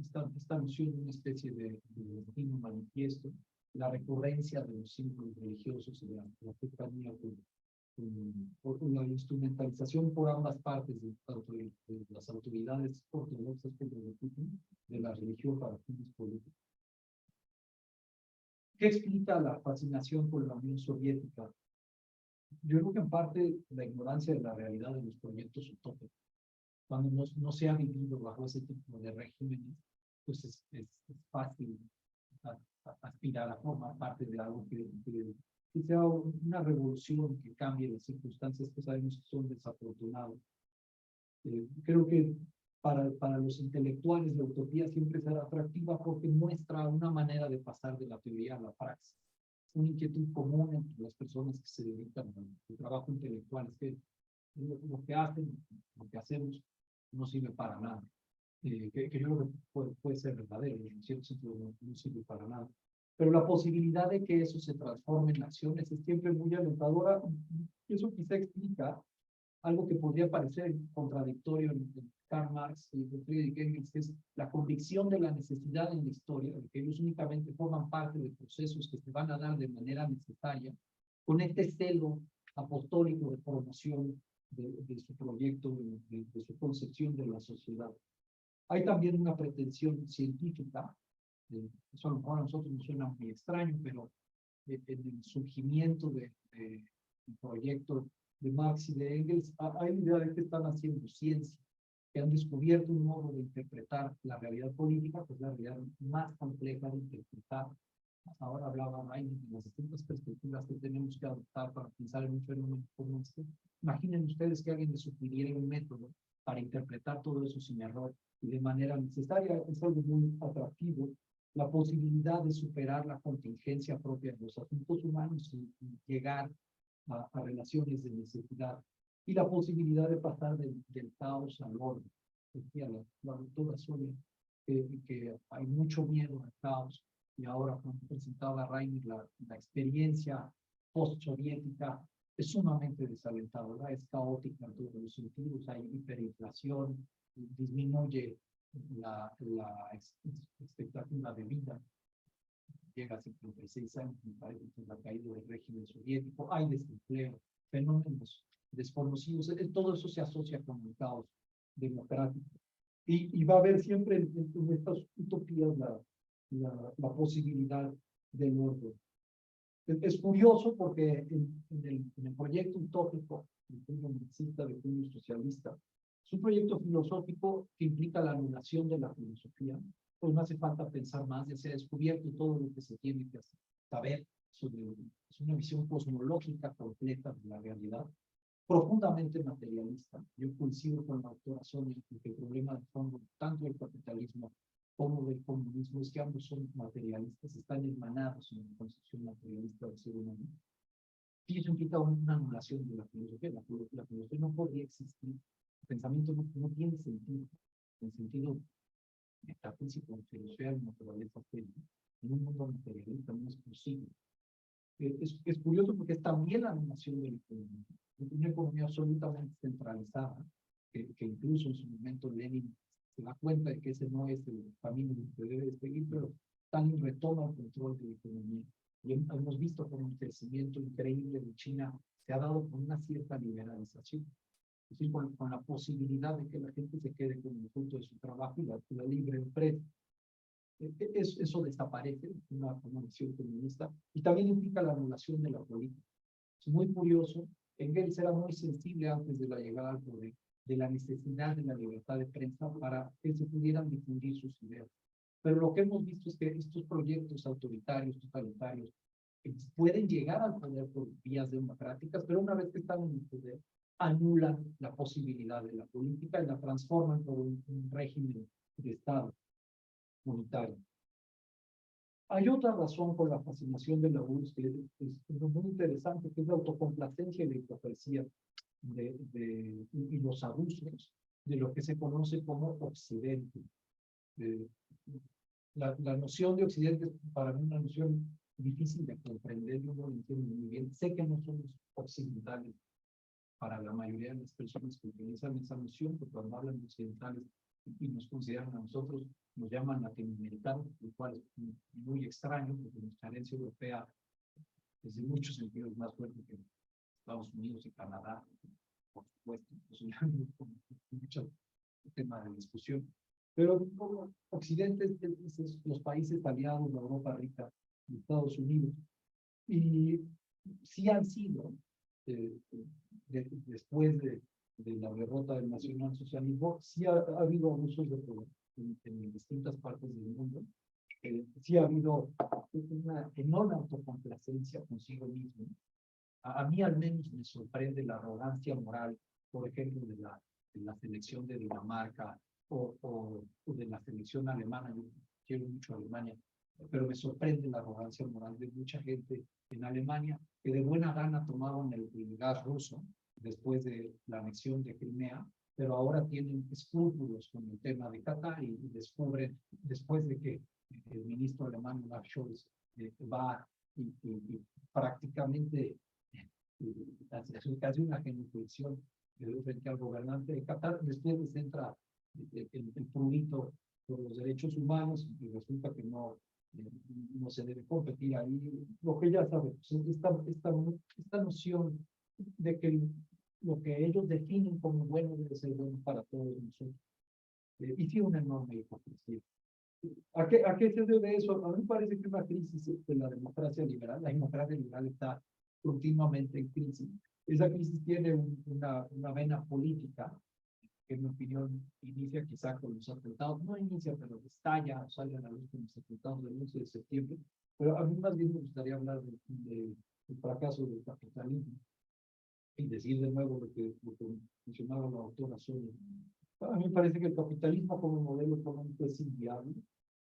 Esta noción de una especie de destino manifiesto, la recurrencia de los símbolos religiosos y la cercanía con la instrumentalización por ambas partes, tanto de las autoridades ortodoxas como de Putin, de la religión para fines políticos. ¿Qué explica la fascinación por la Unión Soviética? Yo creo que en parte la ignorancia de la realidad de los proyectos utópicos. Cuando no se ha vivido bajo ese tipo de regímenes, pues es fácil aspirar a formar parte de algo que sea una revolución que cambie las circunstancias que sabemos que son desafortunadas. Creo que para los intelectuales la utopía siempre será atractiva porque muestra una manera de pasar de la teoría a la praxis. Una inquietud común entre las personas que se dedican al trabajo intelectual es que lo que hacen, lo que hacemos, no sirve para nada. Que yo creo que puede ser verdadero, en cierto sentido no sirve para nada. Pero la posibilidad de que eso se transforme en acciones es siempre muy alentadora. Y eso quizá explica algo que podría parecer contradictorio en Karl Marx y Friedrich Engels, que es la convicción de la necesidad en la historia, de que ellos únicamente forman parte de procesos que se van a dar de manera necesaria, con este celo apostólico de promoción de su proyecto, de su concepción de la sociedad. Hay también una pretensión científica, eso a lo mejor a nosotros nos suena muy extraño, pero en el surgimiento del proyecto de Marx y de Engels, hay la idea de que están haciendo ciencia. que han descubierto un modo de interpretar la realidad política, pues la realidad más compleja de interpretar. Ahora hablaba Rainer de las distintas perspectivas que tenemos que adoptar para pensar en un fenómeno como este. Imaginen ustedes que alguien les sugiriera un método para interpretar todo eso sin error y de manera necesaria. Es algo muy atractivo, la posibilidad de superar la contingencia propia de los asuntos humanos y llegar a relaciones de necesidad, y la posibilidad de pasar del caos al orden. Decía la doctora Sonia que hay mucho miedo al caos, y ahora cuando presentaba Rainer la experiencia post-soviética es sumamente desalentadora, es caótica en todos los sentidos, hay hiperinflación, disminuye la expectativa de vida, llega a 56 años, me parece que es la caída del régimen soviético, hay desempleo, fenómenos desconocidos, todo eso se asocia con el caos democrático. Y va a haber siempre en estas utopías la posibilidad del orden. Es curioso porque en el proyecto utópico, el Puño marxista, del Puño socialista, es un proyecto filosófico que implica la anulación de la filosofía. Pues no hace falta pensar más, ya se ha descubierto todo lo que se tiene que saber sobre. Es una visión cosmológica completa de la realidad, profundamente materialista. Yo coincido con la doctora Sonia en que el problema de fondo, tanto del capitalismo como del comunismo, es que ambos son materialistas, están hermanados en la concepción materialista del ser humano. Y eso implica una anulación de la filosofía. La filosofía no podría existir. El pensamiento no tiene sentido. En sentido metafísico, filosofía de naturaleza en un mundo materialista no es posible. Es curioso porque es también la animación de la economía. Una economía absolutamente centralizada, que incluso en su momento Lenin se da cuenta de que ese no es el camino que debe seguir, pero Stalin retoma el control de la economía. Y hemos visto cómo el crecimiento increíble de China se ha dado con una cierta liberalización. Es decir, con la posibilidad de que la gente se quede con el fruto de su trabajo y la libre empresa. Eso desaparece, una visión comunista, y también implica la anulación de la política. Es muy curioso, Engels era muy sensible antes de la llegada al poder de la necesidad de la libertad de prensa para que se pudieran difundir sus ideas. Pero lo que hemos visto es que estos proyectos autoritarios, totalitarios, pueden llegar al poder por vías democráticas, pero una vez que están en el poder, anulan la posibilidad de la política y la transforman por un régimen de Estado unitario. Hay otra razón por la fascinación de la URSS que es muy interesante, que es la autocomplacencia y la hipocresía y los abusos de lo que se conoce como Occidente. La noción de Occidente es para mí una noción difícil de comprender, yo no lo entiendo muy bien. Sé que no somos occidentales para la mayoría de las personas que utilizan esa noción, porque cuando hablan de occidentales y nos consideran a nosotros, nos llaman latinoamericanos, lo cual es muy extraño, porque nuestra herencia europea es en muchos sentidos más fuerte que Estados Unidos y Canadá, por supuesto. Eso ya es mucho tema de discusión. Pero Occidente es los países aliados, la Europa rica, Estados Unidos, y sí han sido, después de la derrota del nacionalsocialismo, sí ha habido abusos de poder en distintas partes del mundo. Sí ha habido una enorme autocomplacencia consigo mismo. A mí al menos me sorprende la arrogancia moral, por ejemplo, de la selección de Dinamarca o de la selección alemana. Yo quiero mucho a Alemania, pero me sorprende la arrogancia moral de mucha gente en Alemania que de buena gana tomaron el gas ruso después de la anexión de Crimea, pero ahora tienen escrúpulos con el tema de Qatar y descubren, después de que el ministro alemán Olaf Scholz va y prácticamente hace casi una genuflexión frente al gobernante de Qatar, después les entra el prurito por los derechos humanos y resulta que no se debe competir ahí. Lo que ya sabemos, esta noción de que lo que ellos definen como bueno debe ser bueno para todos nosotros. Y sí, una enorme hipocresía. ¿A qué se debe eso? A mí me parece que es una crisis de la democracia liberal. La democracia liberal está continuamente en crisis. Esa crisis tiene una vena política que en mi opinión inicia quizá con los atentados, no inicia, pero estalla o sale a la luz con los atentados del 11 de septiembre, pero a mí más bien me gustaría hablar del fracaso del capitalismo y decir de nuevo lo que mencionaba la doctora Sonia. A mí me parece que el capitalismo como modelo económico es inviable,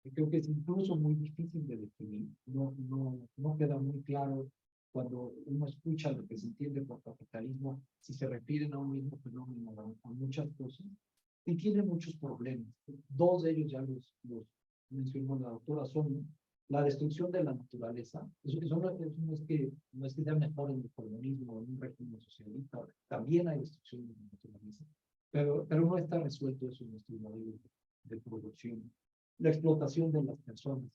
y creo que es incluso muy difícil de definir, no queda muy claro cuando uno escucha lo que se entiende por capitalismo, si se refieren a un mismo fenómeno o a muchas cosas, y tiene muchos problemas. Dos de ellos ya los mencionó la doctora Sonia. La destrucción de la naturaleza, eso no es que sea mejor en el comunismo o en un régimen socialista, también hay destrucción de la naturaleza, pero no está resuelto eso en nuestro modelo de producción. La explotación de las personas,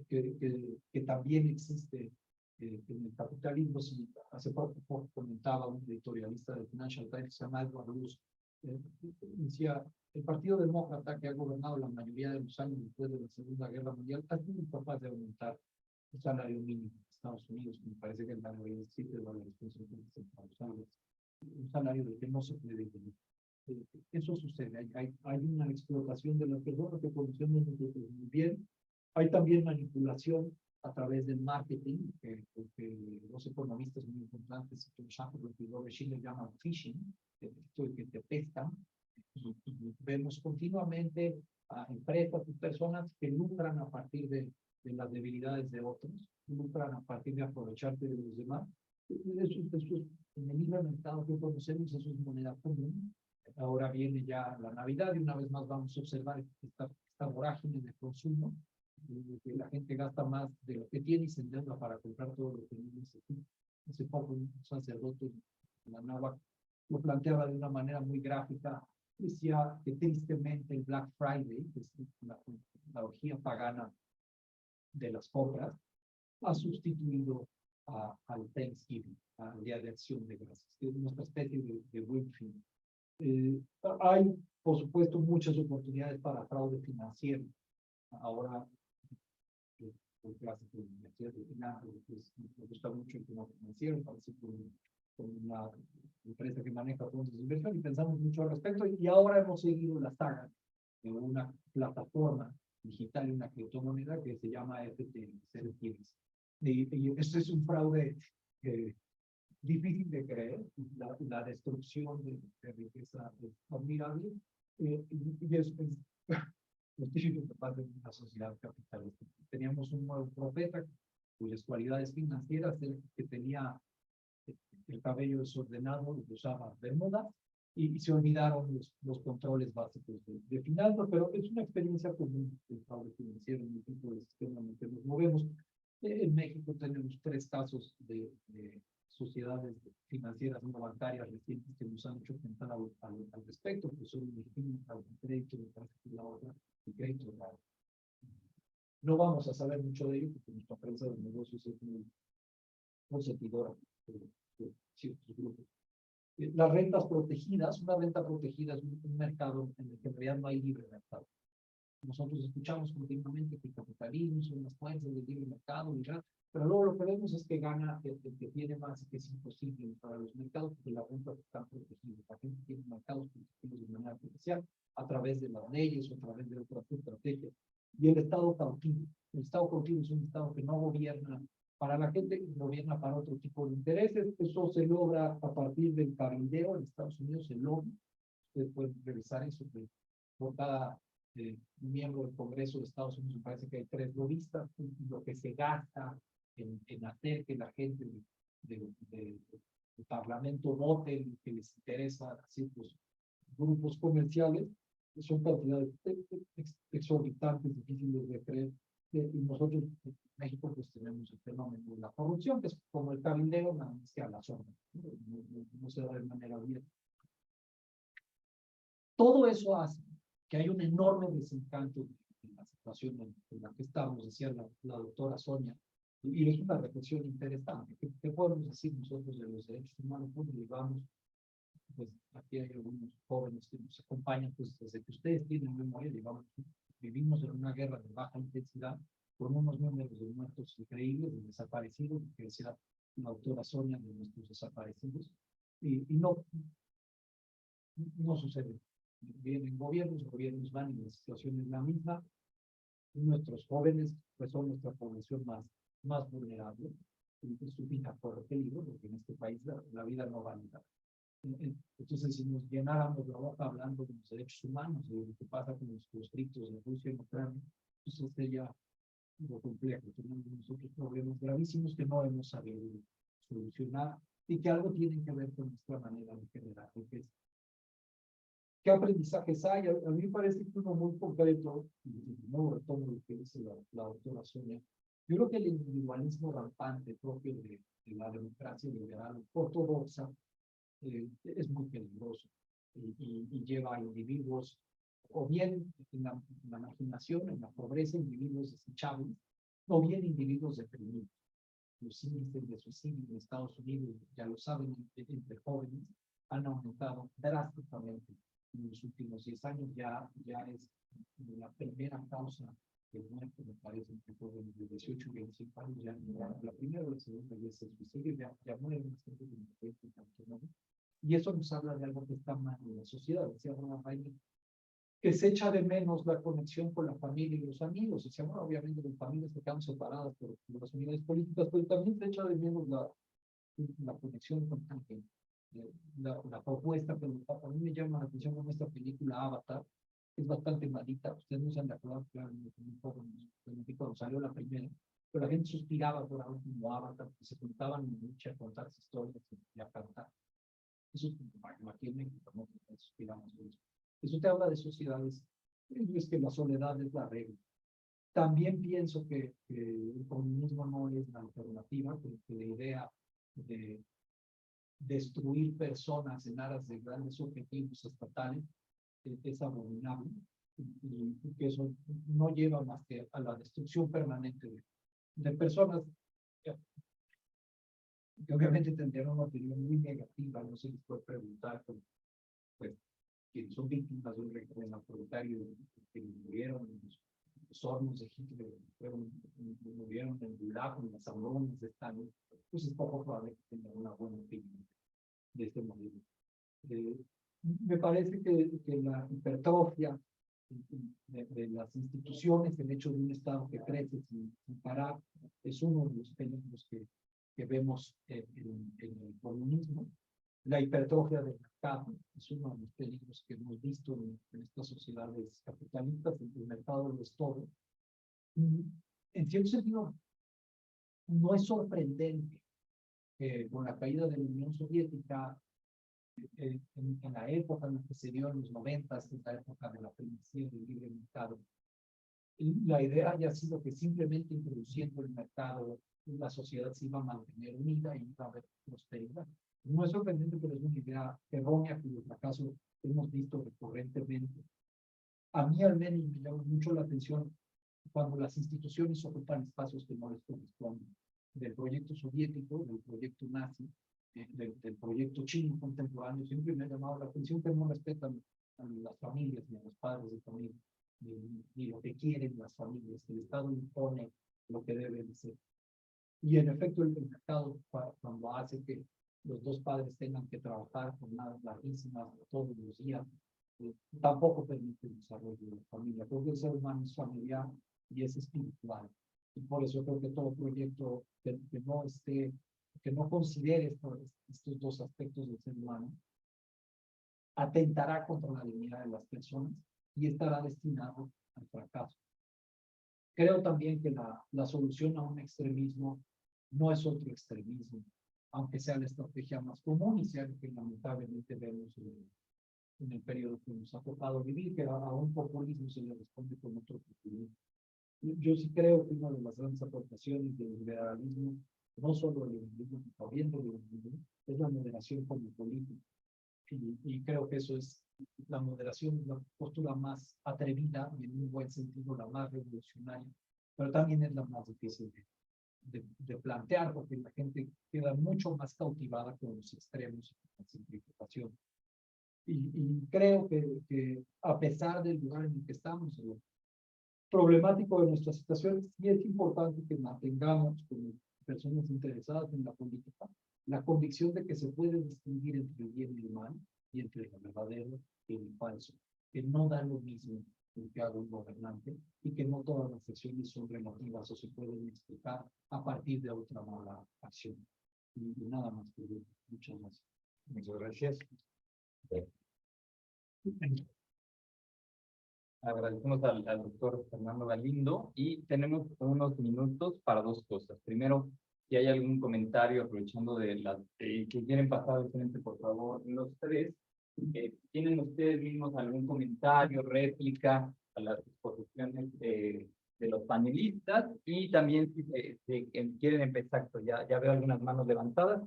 que también existe en el capitalismo. Si hace poco comentaba un editorialista de Financial Times, se llama Edward Luce, decía, el Partido Demócrata, que ha gobernado la mayoría de los años después de la Segunda Guerra Mundial, ha sido incapaz de aumentar el salario mínimo en Estados Unidos, que me parece que el salario de $7 un salario del que no se puede vivir. Eso sucede, hay una explotación de las personas que conocemos nosotros muy bien. Hay también manipulación a través del marketing, que los economistas muy importantes, John Shackleton y Robert Schiller, llaman phishing, que te pescan. Vemos continuamente a empresas y personas que lucran a partir de las debilidades de otros, lucran a partir de aprovecharte de los demás. Eso en el libre mercado que conocemos, eso es moneda común. Ahora viene ya la Navidad y una vez más vamos a observar esta vorágine de consumo, que la gente gasta más de lo que tiene y se endeuda para comprar todo lo que necesita. Hace poco un sacerdote en la Náhuatl lo planteaba de una manera muy gráfica. Decía que tristemente el Black Friday, que es la orgía pagana de las compras, ha sustituido al Thanksgiving, al Día de Acción de Gracias, que es una especie de buen fin. Hay, por supuesto, muchas oportunidades para fraude financiero. Ahora, por clases de universidad de finanzas, pues, me gusta mucho el tema financiero, parece con una empresa que maneja fondos de inversión y pensamos mucho al respecto. Y ahora hemos seguido la saga de una plataforma digital y una criptomoneda que se llama FTX. Y esto es un fraude difícil de creer, la destrucción de riqueza es admirable, y es lo típico que pasa en una sociedad capitalista. Teníamos un nuevo profeta cuyas cualidades financieras, que tenía el cabello desordenado, usaba bermuda, y se olvidaron los controles básicos de finanzas, pero es una experiencia común el fraude financiero en el tipo de sistema en el que nos movemos. En México tenemos 3 casos de sociedades financieras no bancarias recientes que nos han hecho pensar al respecto, que son el crédito de la otra, el crédito real. No vamos a saber mucho de ello porque nuestra prensa de negocios es muy consentidora de ciertos grupos. Las rentas protegidas, una renta protegida es un mercado en el que en realidad no hay libre mercado. Nosotros escuchamos continuamente que el capitalismo son las fuerzas del libre mercado, pero luego lo que vemos es que gana el que tiene más y que es imposible para los mercados porque las rentas están protegidas. La gente tiene mercados protegidos de manera artificial a través de las leyes o a través de otras estrategias. Y el Estado cautivo. El Estado cautivo es un Estado que no gobierna para la gente, gobierna para otro tipo de intereses. Eso se logra a partir del cabildeo en Estados Unidos, el lobby. Ustedes pueden revisar eso por cada miembro del Congreso de Estados Unidos, me parece que hay 3 lobistas, y lo que se gasta en hacer que la gente del Parlamento vote, que les interesa a ciertos grupos comerciales, son cantidades exorbitantes, difíciles de creer. Y nosotros en México pues tenemos el fenómeno de la corrupción, que es como el cabildeo, nada más que a la zona, no se da de manera abierta. Todo eso hace que hay un enorme desencanto en la situación en la que estamos, decía la doctora Sonia, y es una reflexión interesante. ¿Qué podemos decir nosotros de los derechos humanos? Pues llevamos, pues aquí hay algunos jóvenes que nos acompañan, pues desde que ustedes tienen memoria, vivimos en una guerra de baja intensidad, con unos números de muertos increíbles, de desaparecidos, que decía la doctora Sonia, de nuestros desaparecidos, y no sucede. vienen gobiernos van y la situación es la misma. Nuestros jóvenes pues son nuestra población más vulnerable y su vida corre peligro porque en este país la vida no vale nada. Entonces, si nos llenáramos la boca hablando de los derechos humanos y de lo que pasa con los conflictos de Rusia y Ucrania, pues sería lo complejo. Tenemos nosotros problemas gravísimos que no hemos sabido solucionar y que algo tienen que ver con nuestra manera de generar riqueza. ¿Qué aprendizajes hay? A mí me parece que uno muy concreto, y no retomo lo que dice la doctora Sonia, yo creo que el individualismo rampante propio de la democracia liberal ortodoxa es muy peligroso y lleva a individuos, o bien en la marginación, en la pobreza, individuos desechables, o bien individuos deprimidos. Los índices de suicidio en Estados Unidos, ya lo saben, entre jóvenes, han aumentado drásticamente en los últimos 10 años. Ya es la primera causa de muerte, me parece, entre jóvenes de 18 y 25 años. Ya la primera o la segunda ya es el suicidio, ya mueren más gente de 20 años. Y eso nos habla de algo que está mal en la sociedad. Decía Ronald Reagan, que se echa de menos la conexión con la familia y los amigos. Decía, bueno, obviamente las familias se quedan separadas por las unidades políticas, pero también se echa de menos la conexión con la gente. La propuesta, pero a mí me llama la atención con esta película Avatar, es bastante malita. Ustedes no se han de acordar, claro, cuando salió la primera, pero la gente suspiraba por algo como Avatar, que se juntaban en mucha a contarse historias y a cantar. Eso aquí en México no suspiramos por eso. Eso te habla de sociedades, es que la soledad es la regla. También pienso que el comunismo no es la alternativa, que la idea de destruir personas en aras de grandes objetivos estatales es abominable y que eso no lleva más que a la destrucción permanente de personas que obviamente tendrían una opinión muy negativa. No se les puede preguntar, pues, que son víctimas de un régimen autoritario que murieron en los hornos de Hitler, murieron en Gulag, en las auronas de Stalin. Pues es poco probable que tengan una buena opinión de este modelo. Me parece que la hipertrofia de las instituciones, el hecho de un Estado que crece sin parar, es uno de los peligros que vemos en el comunismo. La hipertrofia del mercado es uno de los peligros que hemos visto en estas sociedades capitalistas. El mercado lo es todo. En cierto sentido, no es sorprendente que con la caída de la Unión Soviética, en la época en la que se dio en los 90, en la época de la primacía del libre mercado, la idea haya sido que simplemente introduciendo el mercado, la sociedad se iba a mantener unida y iba a haber prosperidad. No es sorprendente, pero es una idea errónea cuyo fracaso hemos visto recurrentemente. A mí al menos me llama mucho la atención cuando las instituciones ocupan espacios que no les corresponden. Del proyecto soviético, del proyecto nazi, del proyecto chino contemporáneo, siempre me ha llamado la atención que no respetan a las familias ni a los padres de familia, ni lo que quieren las familias, que el Estado impone lo que deben ser. Y en efecto el mercado, cuando hace que los dos padres tengan que trabajar jornadas larguísimas todos los días, tampoco permite el desarrollo de la familia, porque el ser humano es familiar y es espiritual. Y por eso creo que todo proyecto que no considere estos dos aspectos del ser humano, atentará contra la dignidad de las personas y estará destinado al fracaso. Creo también que la solución a un extremismo no es otro extremismo, aunque sea la estrategia más común y sea lo que lamentablemente vemos en el periodo que nos ha tocado vivir, que a un populismo se le responde con otro populismo. Yo sí creo que una de las grandes aportaciones del liberalismo, no solo del liberalismo, sino también del liberalismo, es la moderación como política. Y creo que eso es la moderación, la postura más atrevida y en un buen sentido la más revolucionaria, pero también es la más difícil de plantear, porque la gente queda mucho más cautivada con los extremos y con la simplificación. Y creo que a pesar del lugar en el que estamos, lo problemático de nuestra situación, sí es importante que mantengamos como personas interesadas en la política la convicción de que se puede distinguir entre el bien y el mal, y entre lo verdadero y lo falso, que no da lo mismo lo que haga un gobernante y que no todas las acciones son remotivas o se pueden explicar a partir de otra mala acción. Y nada más que decir. Muchas gracias. Muchas gracias. Agradecemos al doctor Fernando Galindo y tenemos unos minutos para dos cosas. Primero, si hay algún comentario aprovechando de las que quieren pasar al frente, por favor, los tres. ¿Tienen ustedes mismos algún comentario, réplica a las exposiciones de los panelistas? Y también si quieren empezar, pues ya veo algunas manos levantadas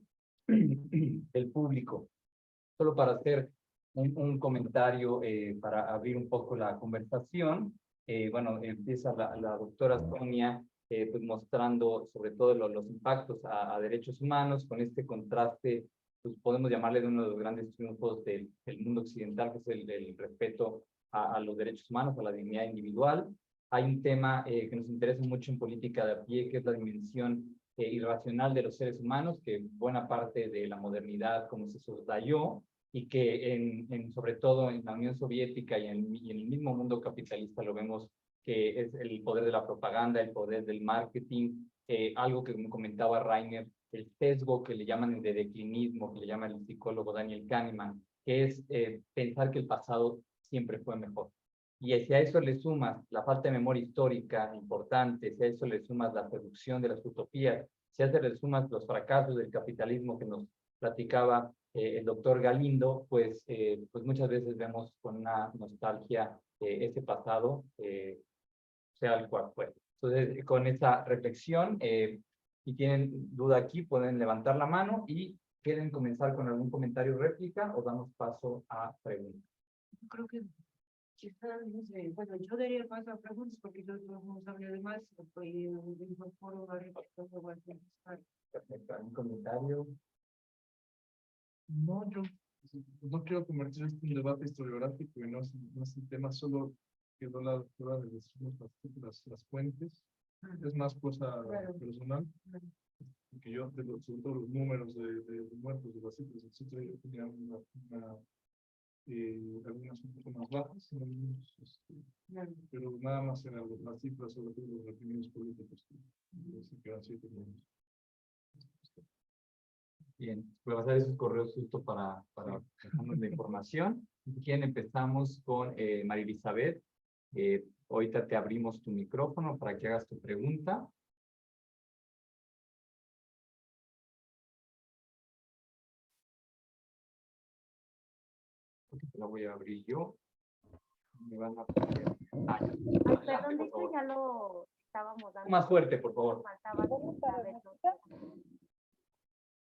del público. Solo para hacer un comentario para abrir un poco la conversación. Bueno, empieza la doctora Sonia pues mostrando sobre todo los impactos a derechos humanos con este contraste, pues podemos llamarle de uno de los grandes triunfos del mundo occidental, que es el respeto a los derechos humanos, a la dignidad individual. Hay un tema que nos interesa mucho en política de a pie, que es la dimensión irracional de los seres humanos, que buena parte de la modernidad como se soslayó, y que sobre todo en la Unión Soviética y en el mismo mundo capitalista lo vemos, que es el poder de la propaganda, el poder del marketing, algo que me comentaba Rainer, el sesgo que le llaman de declinismo, que le llama el psicólogo Daniel Kahneman, que es pensar que el pasado siempre fue mejor. Y si a eso le sumas la falta de memoria histórica importante, si a eso le sumas la seducción de las utopías, si a eso le sumas los fracasos del capitalismo que nos platicaba el doctor Galindo, pues muchas veces vemos con una nostalgia ese pasado, sea el cual fue. Entonces, con esa reflexión, si tienen duda aquí, pueden levantar la mano y quieren comenzar con algún comentario o réplica o damos paso a preguntas. Creo que no sé, bueno, yo daría paso a preguntas porque yo no sabría de más, y incorporo la réplica. Perfecto, ¿algún comentario? No, yo no quiero convertir esto en un debate historiográfico y no es un tema, solo quedó la doctora de decirnos las fuentes. Es más cosa personal, porque yo, sobre todo los números de muertos, de las cifras, etcétera, yo tenía algunas un poco más bajas, pero nada más eran las cifras sobre todo los reprimidos políticos, que eran 7 millones. Bien, voy a pasar esos correos justo para dejarnos la información. Si quieren, empezamos con María Elizabeth. Ahorita te abrimos tu micrófono para que hagas tu pregunta. La voy a abrir yo. Me van a poner. Perdón, de hecho ya lo estábamos dando. Más fuerte, por favor.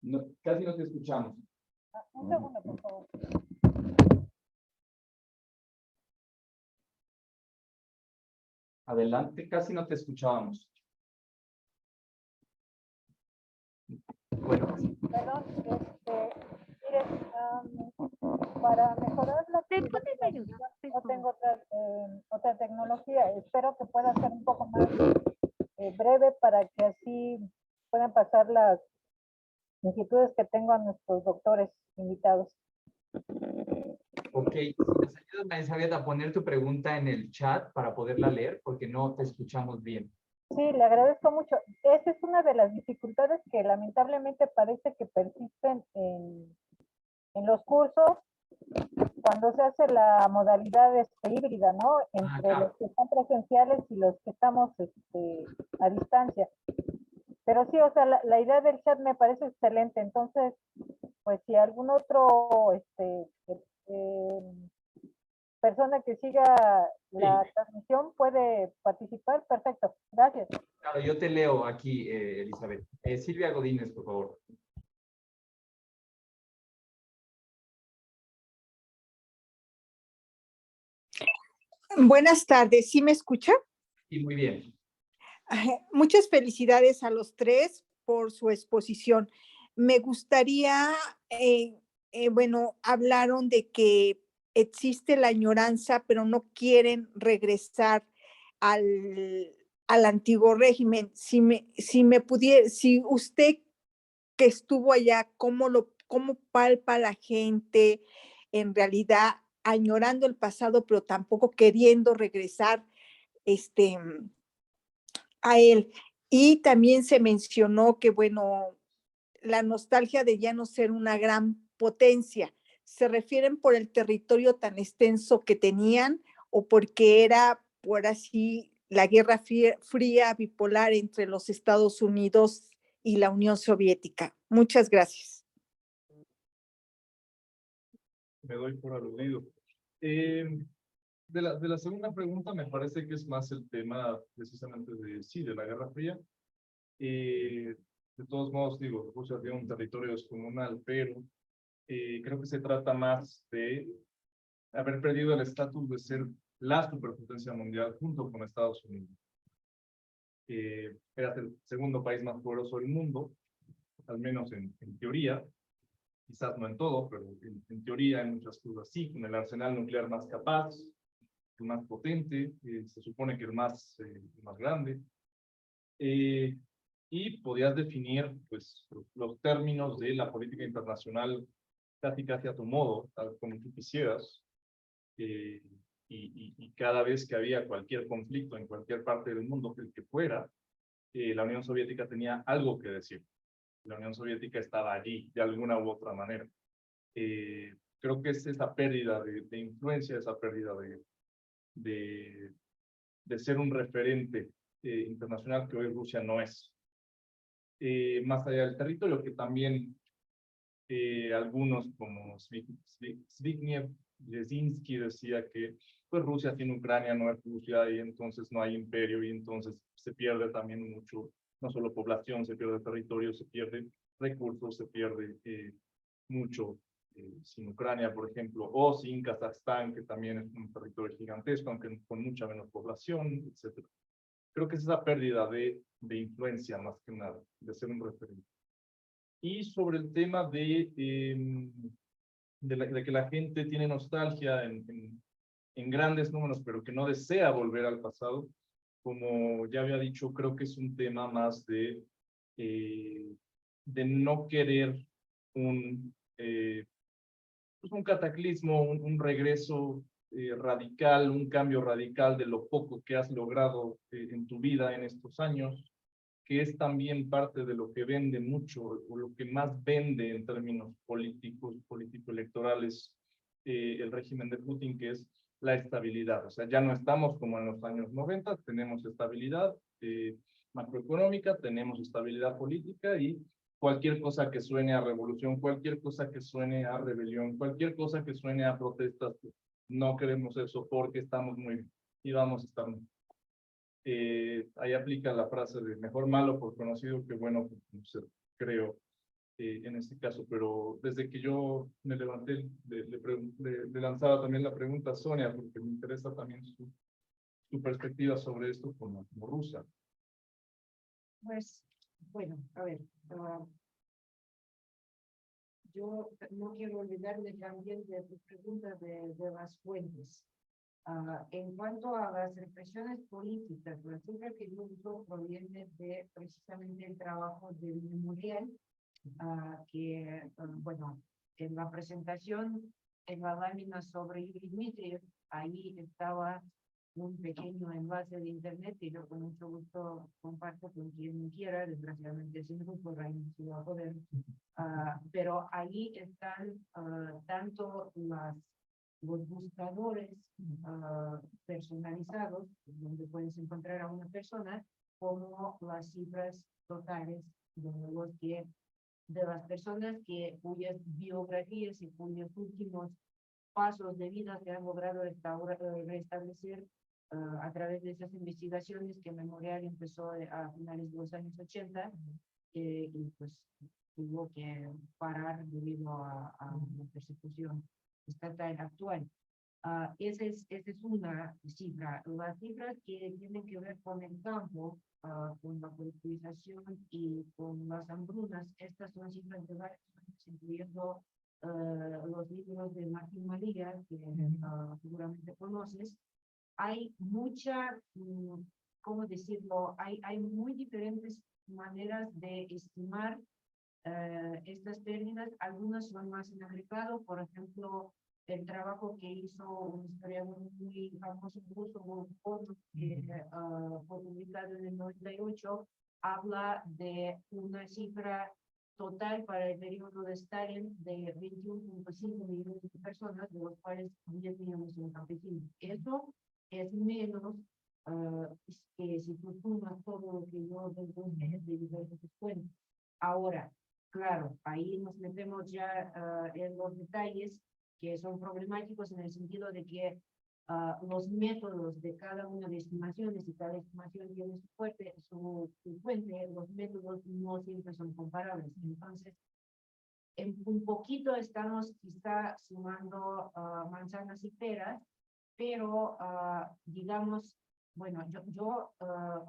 No, casi no te escuchamos. Un segundo, por favor. Adelante, casi no te escuchábamos. Bueno. Perdón, miren, para mejorar la ¿Te puedes ayudar? no tengo otra tecnología. Espero que pueda ser un poco más breve para que así puedan pasar las inquietudes que tengo a nuestros doctores invitados. Ok, si nos ayudas, María Elizabeth, a poner tu pregunta en el chat para poderla leer, porque no te escuchamos bien. Sí, le agradezco mucho. Esa es una de las dificultades que lamentablemente parece que persisten en los cursos cuando se hace la modalidad híbrida, ¿no? Entre los que están presenciales y los que estamos a distancia. Pero sí, o sea, la idea del chat me parece excelente. Entonces, pues si algún otro persona que siga la transmisión puede participar, perfecto. Gracias. Claro, yo te leo aquí, Elizabeth. Silvia Godínez, por favor. Buenas tardes, ¿sí me escucha? Sí, muy bien. Muchas felicidades a los tres por su exposición. Me gustaría, bueno, hablaron de que existe la añoranza, pero no quieren regresar al antiguo régimen. Si usted que estuvo allá, ¿cómo palpa la gente? en realidad añorando el pasado, pero tampoco queriendo regresar a él. Y también se mencionó que, bueno, la nostalgia de ya no ser una gran potencia. ¿Se refieren por el territorio tan extenso que tenían o porque era, por así, la guerra fría bipolar entre los Estados Unidos y la Unión Soviética? Muchas gracias. Me doy por aludido. De la segunda pregunta me parece que es más el tema precisamente de la Guerra Fría. De todos modos, digo, Rusia tiene un territorio descomunal, pero creo que se trata más de haber perdido el estatus de ser la superpotencia mundial junto con Estados Unidos. Era el segundo país más poderoso del mundo, al menos en teoría, quizás no en todo, pero en teoría en muchas cosas sí, con el arsenal nuclear más capaz, el más potente, se supone que el más grande, y podías definir pues, los términos de la política internacional casi a tu modo, tal como tú quisieras, y cada vez que había cualquier conflicto en cualquier parte del mundo, el que fuera, la Unión Soviética tenía algo que decir. La Unión Soviética estaba allí de alguna u otra manera. Creo que es esa pérdida de influencia, esa pérdida de ser un referente internacional que hoy Rusia no es. Más allá del territorio, que también algunos como Zbigniew Brzezinski decía que pues Rusia sin Ucrania no es Rusia y entonces no hay imperio y entonces se pierde también mucho, no solo población, se pierde territorio, se pierde recursos, se pierde mucho sin Ucrania, por ejemplo, o sin Kazajstán, que también es un territorio gigantesco, aunque con mucha menos población, etc. Creo que es esa pérdida de influencia más que nada, de ser un referente. Y sobre el tema de que la gente tiene nostalgia en grandes números, pero que no desea volver al pasado, como ya había dicho, creo que es un tema más de no querer pues un cataclismo, un regreso radical, un cambio radical de lo poco que has logrado en tu vida en estos años, que es también parte de lo que vende mucho, o lo que más vende en términos políticos, político-electorales, el régimen de Putin, que es la estabilidad. O sea, ya no estamos como en los años 90, tenemos estabilidad macroeconómica, tenemos estabilidad política y cualquier cosa que suene a revolución, cualquier cosa que suene a rebelión, cualquier cosa que suene a protestas, no queremos eso porque estamos muy bien y vamos a estar muy bien. Ahí aplica la frase de mejor malo por conocido que bueno, creo, en este caso, pero desde que yo me levanté, le lanzaba también la pregunta a Sonia, porque me interesa también su perspectiva sobre esto como rusa. Pues, bueno, a ver, yo no quiero olvidarme también de tu pregunta de las fuentes. En cuanto a las represiones políticas, la cifra que yo uso proviene de precisamente el trabajo del memorial, que, bueno, en la presentación, en la lámina sobre Yuri Dmitriev, ahí estaba un pequeño enlace de internet y yo con mucho gusto comparto con quien quiera, desgraciadamente sin grupo, ahí no se va a poder, pero ahí están tanto los buscadores personalizados, donde puedes encontrar a una persona, como las cifras totales de las personas cuyas biografías y cuyos últimos pasos de vida se han logrado restablecer a través de esas investigaciones que Memorial empezó a finales de los años 80 y pues tuvo que parar debido a la persecución estatal actual. Esa es una cifra. Las cifras que tienen que ver con el campo, con la colectivización y con las hambrunas, estas son cifras de varios años, incluyendo los libros de Martín María, que seguramente conoces. Hay mucha, ¿cómo decirlo? Hay muy diferentes maneras de estimar estas pérdidas. Algunas son más en agregado, por ejemplo, el trabajo que hizo un historiador muy famoso ruso, que fue publicado en el 98, habla de una cifra total para el periodo de Stalin de 21.5 millones de personas, de los cuales 10 millones son campesinos. Eso es menos que si tú sumas todo lo que yo tengo de diversos descuentos. Ahora, claro, ahí nos metemos ya en los detalles que son problemáticos en el sentido de que los métodos de cada una de estimaciones, y cada estimación tiene su fuente, los métodos no siempre son comparables. Entonces, en un poquito estamos quizá sumando manzanas y peras, pero digamos, bueno, yo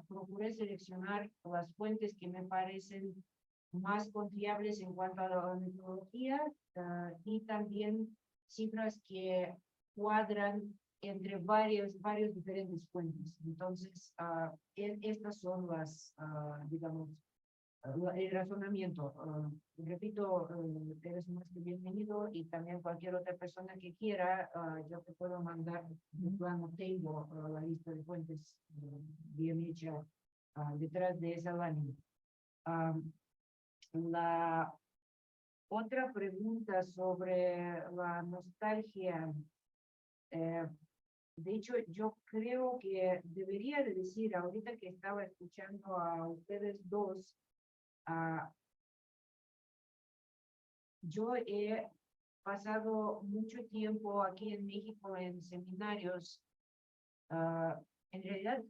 procuré seleccionar las fuentes que me parecen más confiables en cuanto a la metodología y también cifras que cuadran entre varios diferentes fuentes. Entonces, estas son las, digamos, el razonamiento. Repito, eres más que bienvenido y también cualquier otra persona que quiera, yo te puedo mandar, no tengo la lista de fuentes bien hecha detrás de esa lámina. La otra pregunta sobre la nostalgia, de hecho, yo creo que debería de decir, ahorita que estaba escuchando a ustedes dos, yo he pasado mucho tiempo aquí en México en seminarios. En realidad,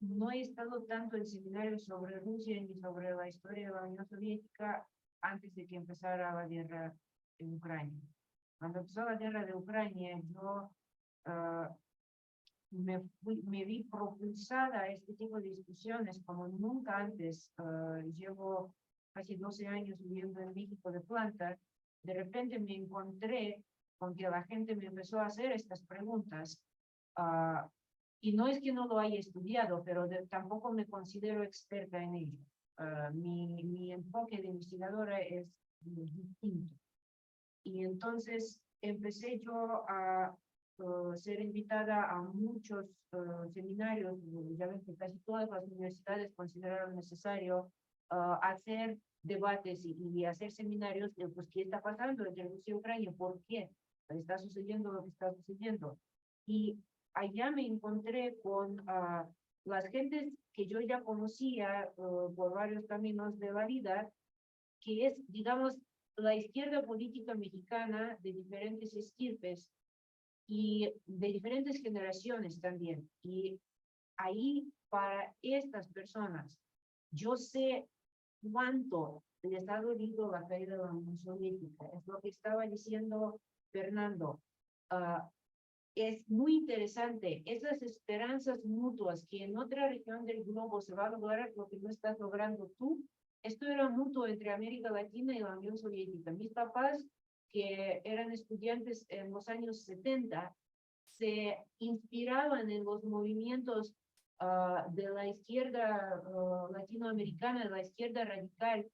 no he estado tanto en seminarios sobre Rusia ni sobre la historia de la Unión Soviética antes de que empezara la guerra en Ucrania. Cuando empezó la guerra de Ucrania, yo me vi propulsada a este tipo de discusiones como nunca antes. Llevo casi 12 años viviendo en México de planta. De repente me encontré con que la gente me empezó a hacer estas preguntas. Y no es que no lo haya estudiado, pero tampoco me considero experta en ello. Mi enfoque de investigadora es distinto. Y entonces empecé yo a ser invitada a muchos seminarios. Ya ven que casi todas las universidades consideraron necesario hacer debates y hacer seminarios de pues, qué está pasando entre Rusia y Ucrania, por qué está sucediendo lo que está sucediendo. Y allá me encontré con las gentes que yo ya conocía por varios caminos de la vida, que es, digamos, la izquierda política mexicana de diferentes estirpes y de diferentes generaciones también. Y ahí, para estas personas, yo sé cuánto les ha dolido la caída de la Unión Soviética. Es lo que estaba diciendo Fernando. Es muy interesante esas esperanzas mutuas que en otra región del globo se va a lograr lo que no estás logrando tú. Esto era mutuo entre América Latina y la Unión Soviética. Mis papás, que eran estudiantes en los años 70, se inspiraban en los movimientos de la izquierda latinoamericana, de la izquierda radical.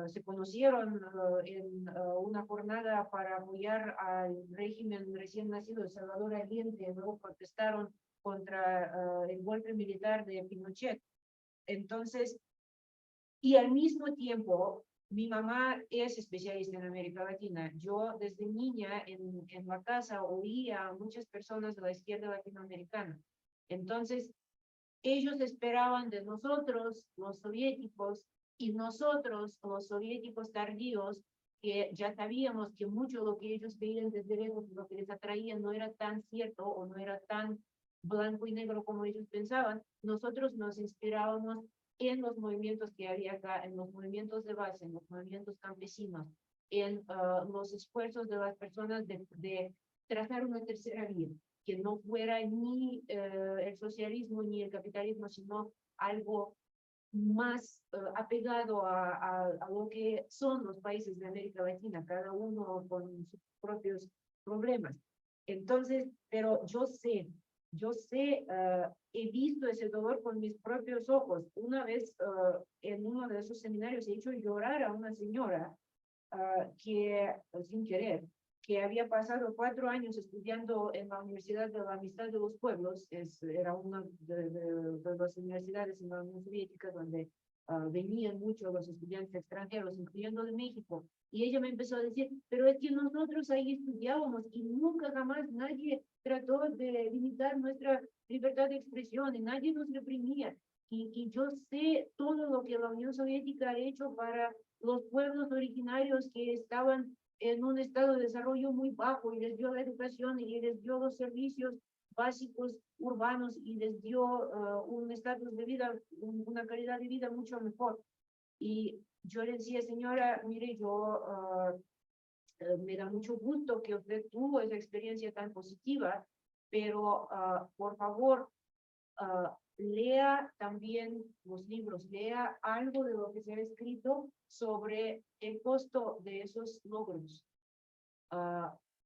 Se conocieron en una jornada para apoyar al régimen recién nacido de Salvador Allende, luego protestaron contra el golpe militar de Pinochet. Entonces, y al mismo tiempo, mi mamá es especialista en América Latina. Yo desde niña en la casa oía a muchas personas de la izquierda latinoamericana. Entonces, ellos esperaban de nosotros, los soviéticos, y nosotros, los soviéticos tardíos, que ya sabíamos que mucho de lo que ellos veían desde lejos, lo que les atraía no era tan cierto o no era tan blanco y negro como ellos pensaban, nosotros nos inspirábamos en los movimientos que había acá, en los movimientos de base, en los movimientos campesinos, en los esfuerzos de las personas de trazar una tercera vía, que no fuera ni el socialismo ni el capitalismo, sino algo más apegado a lo que son los países de América Latina, cada uno con sus propios problemas. Entonces, pero yo sé, he visto ese dolor con mis propios ojos. Una vez en uno de esos seminarios he hecho llorar a una señora que, sin querer, que había pasado 4 años estudiando en la Universidad de la Amistad de los Pueblos, era una de las universidades en la Unión Soviética donde venían muchos los estudiantes extranjeros, incluyendo de México. Y ella me empezó a decir, pero es que nosotros ahí estudiábamos y nunca jamás nadie trató de limitar nuestra libertad de expresión y nadie nos reprimía. Y yo sé todo lo que la Unión Soviética ha hecho para los pueblos originarios que estaban en un estado de desarrollo muy bajo y les dio la educación y les dio los servicios básicos urbanos y les dio un estatus de vida, una calidad de vida mucho mejor. Y yo le decía, señora, mire, me da mucho gusto que usted tuvo esa experiencia tan positiva, pero por favor, lea también los libros, lea algo de lo que se ha escrito sobre el costo de esos logros,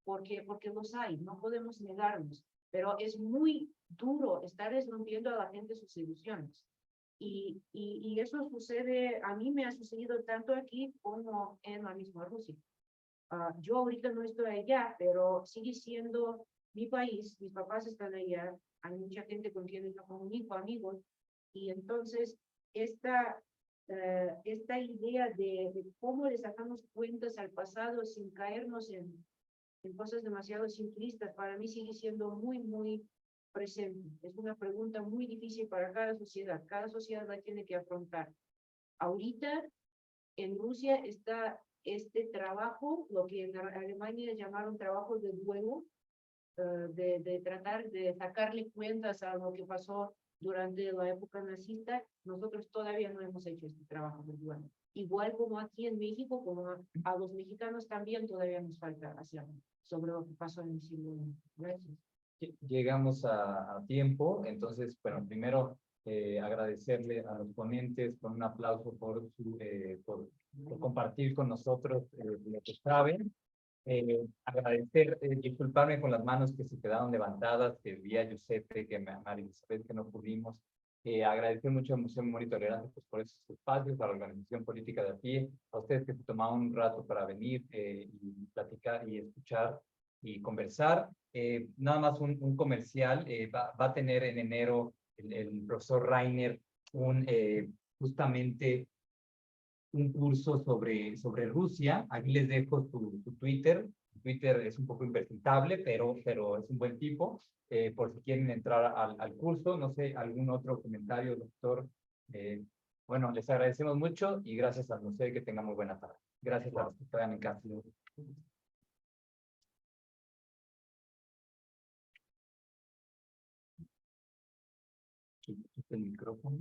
porque los hay, no podemos negarnos, pero es muy duro estar rompiendo a la gente sus ilusiones. Y eso sucede, a mí me ha sucedido tanto aquí como en la misma Rusia. Yo ahorita no estoy allá, pero sigue siendo mi país, mis papás están allá, hay mucha gente con quien yo comunico, amigos, y entonces esta idea de cómo le sacamos cuentas al pasado sin caernos en cosas demasiado simplistas, para mí sigue siendo muy, muy presente. Es una pregunta muy difícil para cada sociedad la tiene que afrontar. Ahorita en Rusia está este trabajo, lo que en Alemania llamaron trabajo de duelo, de tratar de sacarle cuentas a lo que pasó durante la época nazista. Nosotros todavía no hemos hecho este trabajo de duelo. Igual como aquí en México, como a los mexicanos también todavía nos falta hacerlo sobre lo que pasó en el siglo XX. Gracias. Llegamos a tiempo, entonces, bueno, primero agradecerle a los ponentes con un aplauso por compartir con nosotros lo que saben. Agradecer, disculparme con las manos que se quedaron levantadas, que vi a Giuseppe, que a María Elizabeth, que no pudimos. Agradecer mucho al Museo Memoria y Tolerancia pues, por esos espacios, a la Organización Política de a Pie, a ustedes que se tomaron un rato para venir y platicar y escuchar y conversar. Nada más un comercial, va a tener en enero el profesor Rainer justamente un curso sobre Rusia. Aquí les dejo su Twitter. Twitter es un poco impresentable, pero es un buen tipo. Por si quieren entrar al curso, no sé, algún otro comentario, doctor. Bueno, les agradecemos mucho y gracias a ustedes, que tengan muy buena tarde. Gracias a los que están en casa. El micrófono.